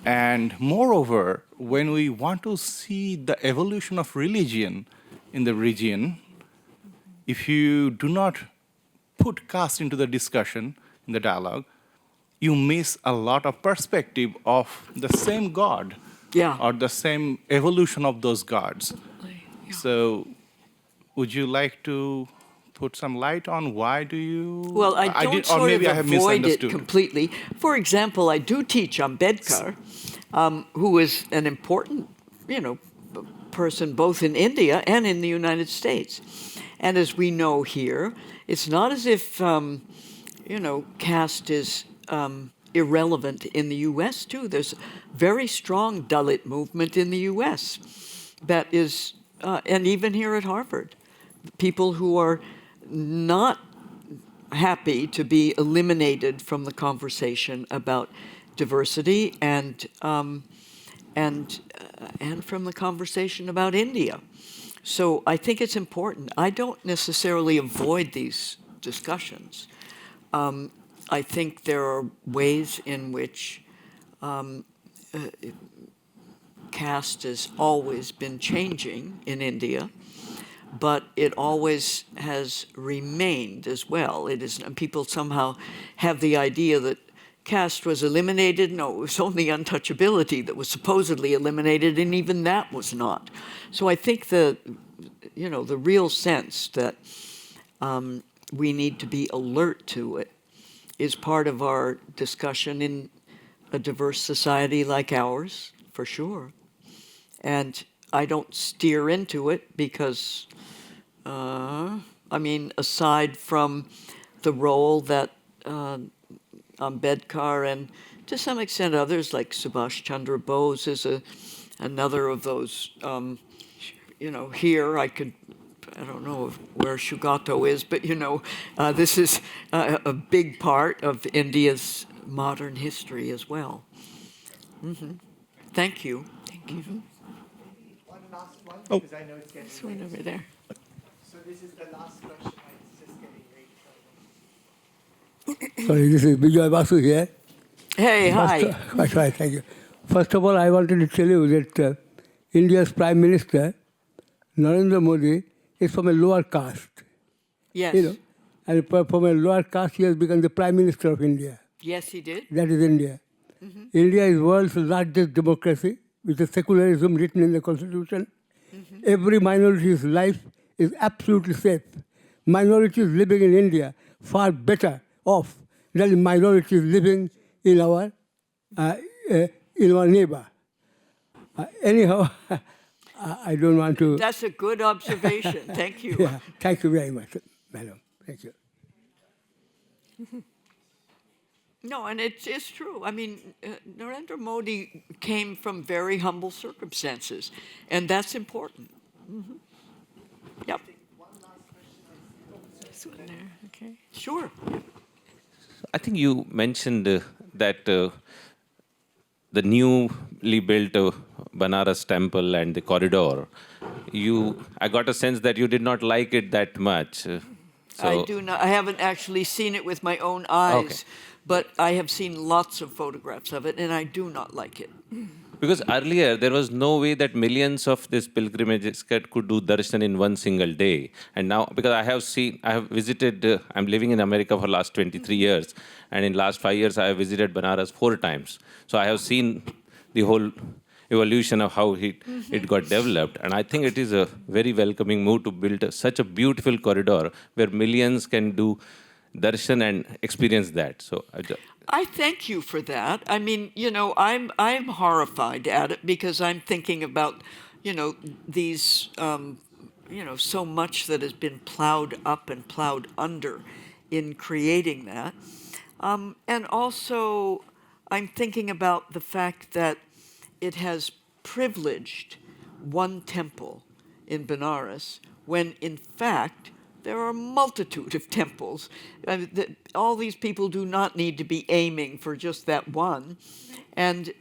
And moreover, when we want to see the evolution of religion in the region, if you do not put caste into the discussion, in the dialogue, you miss a lot of perspective of the same God or the same evolution of those gods. So would you like to put some light on why do you... Well, I don't sort of avoid it completely. For example, I do teach Ambedkar, who is an important, person both in India and in the United States. And as we know here, it's not as if, caste is irrelevant in the U.S. too. There's very strong Dalit movement in the U.S. that is, and even here at Harvard, people who are not happy to be eliminated from the conversation about diversity and from the conversation about India. So I think it's important. I don't necessarily avoid these discussions. I think there are ways in which caste has always been changing in India, but it always has remained as well. It is, people somehow have the idea that, caste was eliminated. No, it was only untouchability that was supposedly eliminated, and even that was not. So I think the real sense that we need to be alert to it is part of our discussion in a diverse society like ours, for sure. And I don't steer into it because, aside from the role that Ambedkar and to some extent others like Subhash Chandra Bose is another of those, here I don't know where Shugato is, but this is a big part of India's modern history as well. Mm-hmm. Thank you. Thank you. One last one, because I know it's getting This one over there. So this is the last question. It's just getting late. Sorry, this is Vijay Basu here. Hey, hi. Hi, thank you. First of all, I wanted to tell you that India's Prime Minister, Narendra Modi, is from a lower caste. Yes. And from a lower caste, he has become the Prime Minister of India. Yes, he did. That is India. Mm-hmm. India is world's largest democracy, with a secularism written in the Constitution. Mm-hmm. Every minority's life is absolutely safe. Minorities living in India far better off than minorities living in our neighbor. Anyhow, I don't want to... That's a good observation. Thank you. Yeah, thank you very much, madam. Thank you. No, and it's true. Narendra Modi came from very humble circumstances, and that's important. Mm-hmm. Yep. This one there, okay. Sure. I think you mentioned that the newly built Benares temple and the corridor, I got a sense that you did not like it that much. I do not. I haven't actually seen it with my own eyes, okay. But I have seen lots of photographs of it, and I do not like it. Because earlier, there was no way that millions of these pilgrimages could do darshan in one single day. And now, because I have visited, I'm living in America for the last 23 years, and in the last 5 years, I have visited Benares 4 times. So I have seen the whole evolution of how it got developed. And I think it is a very welcoming move to build such a beautiful corridor where millions can do darshan and experience that. So I thank you for that. I'm horrified at it because I'm thinking about, these, so much that has been plowed up and plowed under in creating that. And also, I'm thinking about the fact that it has privileged one temple in Benares when, in fact, there are a multitude of temples. All these people do not need to be aiming for just that one. And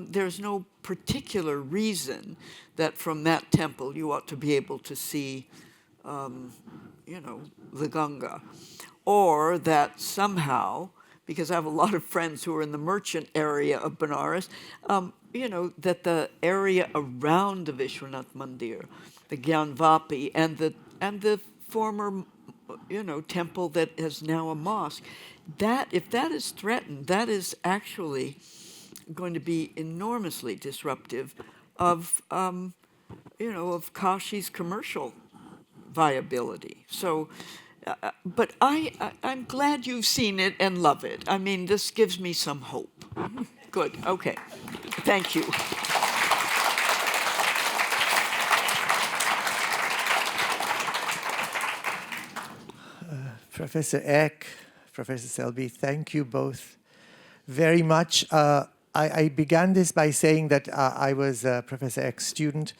there's no particular reason that from that temple you ought to be able to see, the Ganga. Or that somehow, because I have a lot of friends who are in the merchant area of Benares, that the area around the Vishwanath Mandir, the Gyanvapi, and the former, temple that is now a mosque, that if that is threatened, that is actually going to be enormously disruptive of, of Kashi's commercial viability. So, but I'm glad you've seen it and love it. This gives me some hope. Good. Okay. Thank you. Professor Eck, Professor Selby, thank you both very much. I began this by saying that I was Professor Eck's student.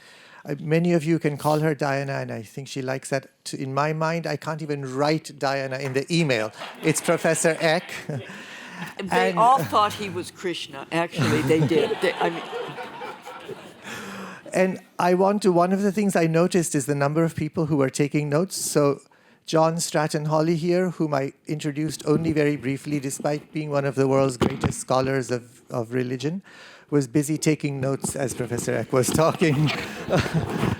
Many of you can call her Diana, and I think she likes that. In my mind, I can't even write Diana in the email. It's Professor Eck. They all thought he was Krishna. Actually, they did. And one of the things I noticed is the number of people who were taking notes. So John Stratton Hawley here, whom I introduced only very briefly, despite being one of the world's greatest scholars of religion, was busy taking notes as Professor Eck was talking.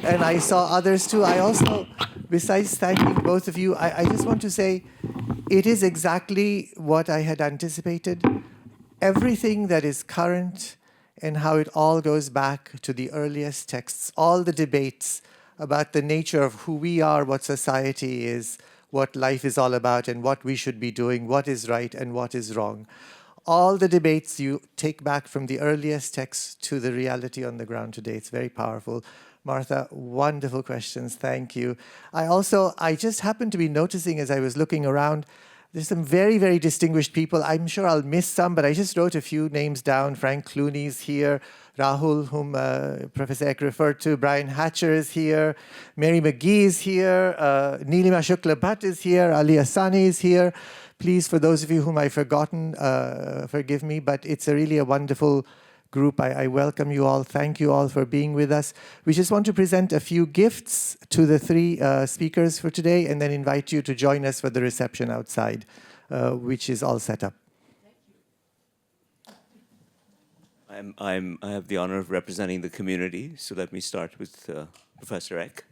And I saw others too. I also, besides thanking both of you, I just want to say it is exactly what I had anticipated. everything that is current and how it all goes back to the earliest texts, all the debates about the nature of who we are, what society is, what life is all about, and what we should be doing, what is right and what is wrong. All the debates you take back from the earliest texts to the reality on the ground today. It's very powerful. Martha, wonderful questions. Thank you. I just happened to be noticing as I was looking around, there's some very, very distinguished people. I'm sure I'll miss some, but I just wrote a few names down. Frank Clooney's here. Rahul, whom Professor Eck referred to. Brian Hatcher is here. Mary McGee is here. Neelima Shukla Bhatt is here. Ali Asani is here. Please, for those of you whom I've forgotten, forgive me, but it's really a wonderful group. I welcome you all. Thank you all for being with us. We just want to present a few gifts to the three speakers for today and then invite you to join us for the reception outside, which is all set up. I have the honor of representing the community, so let me start with Professor Eck.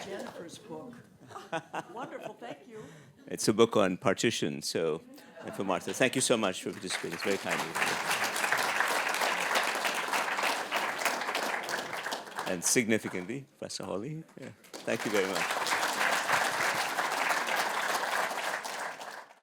Jennifer's book. Wonderful, thank you. It's a book on partition, so, and for Martha. Thank you so much for participating. It's very kind of you. And significantly, Professor Hawley. Yeah. Thank you very much.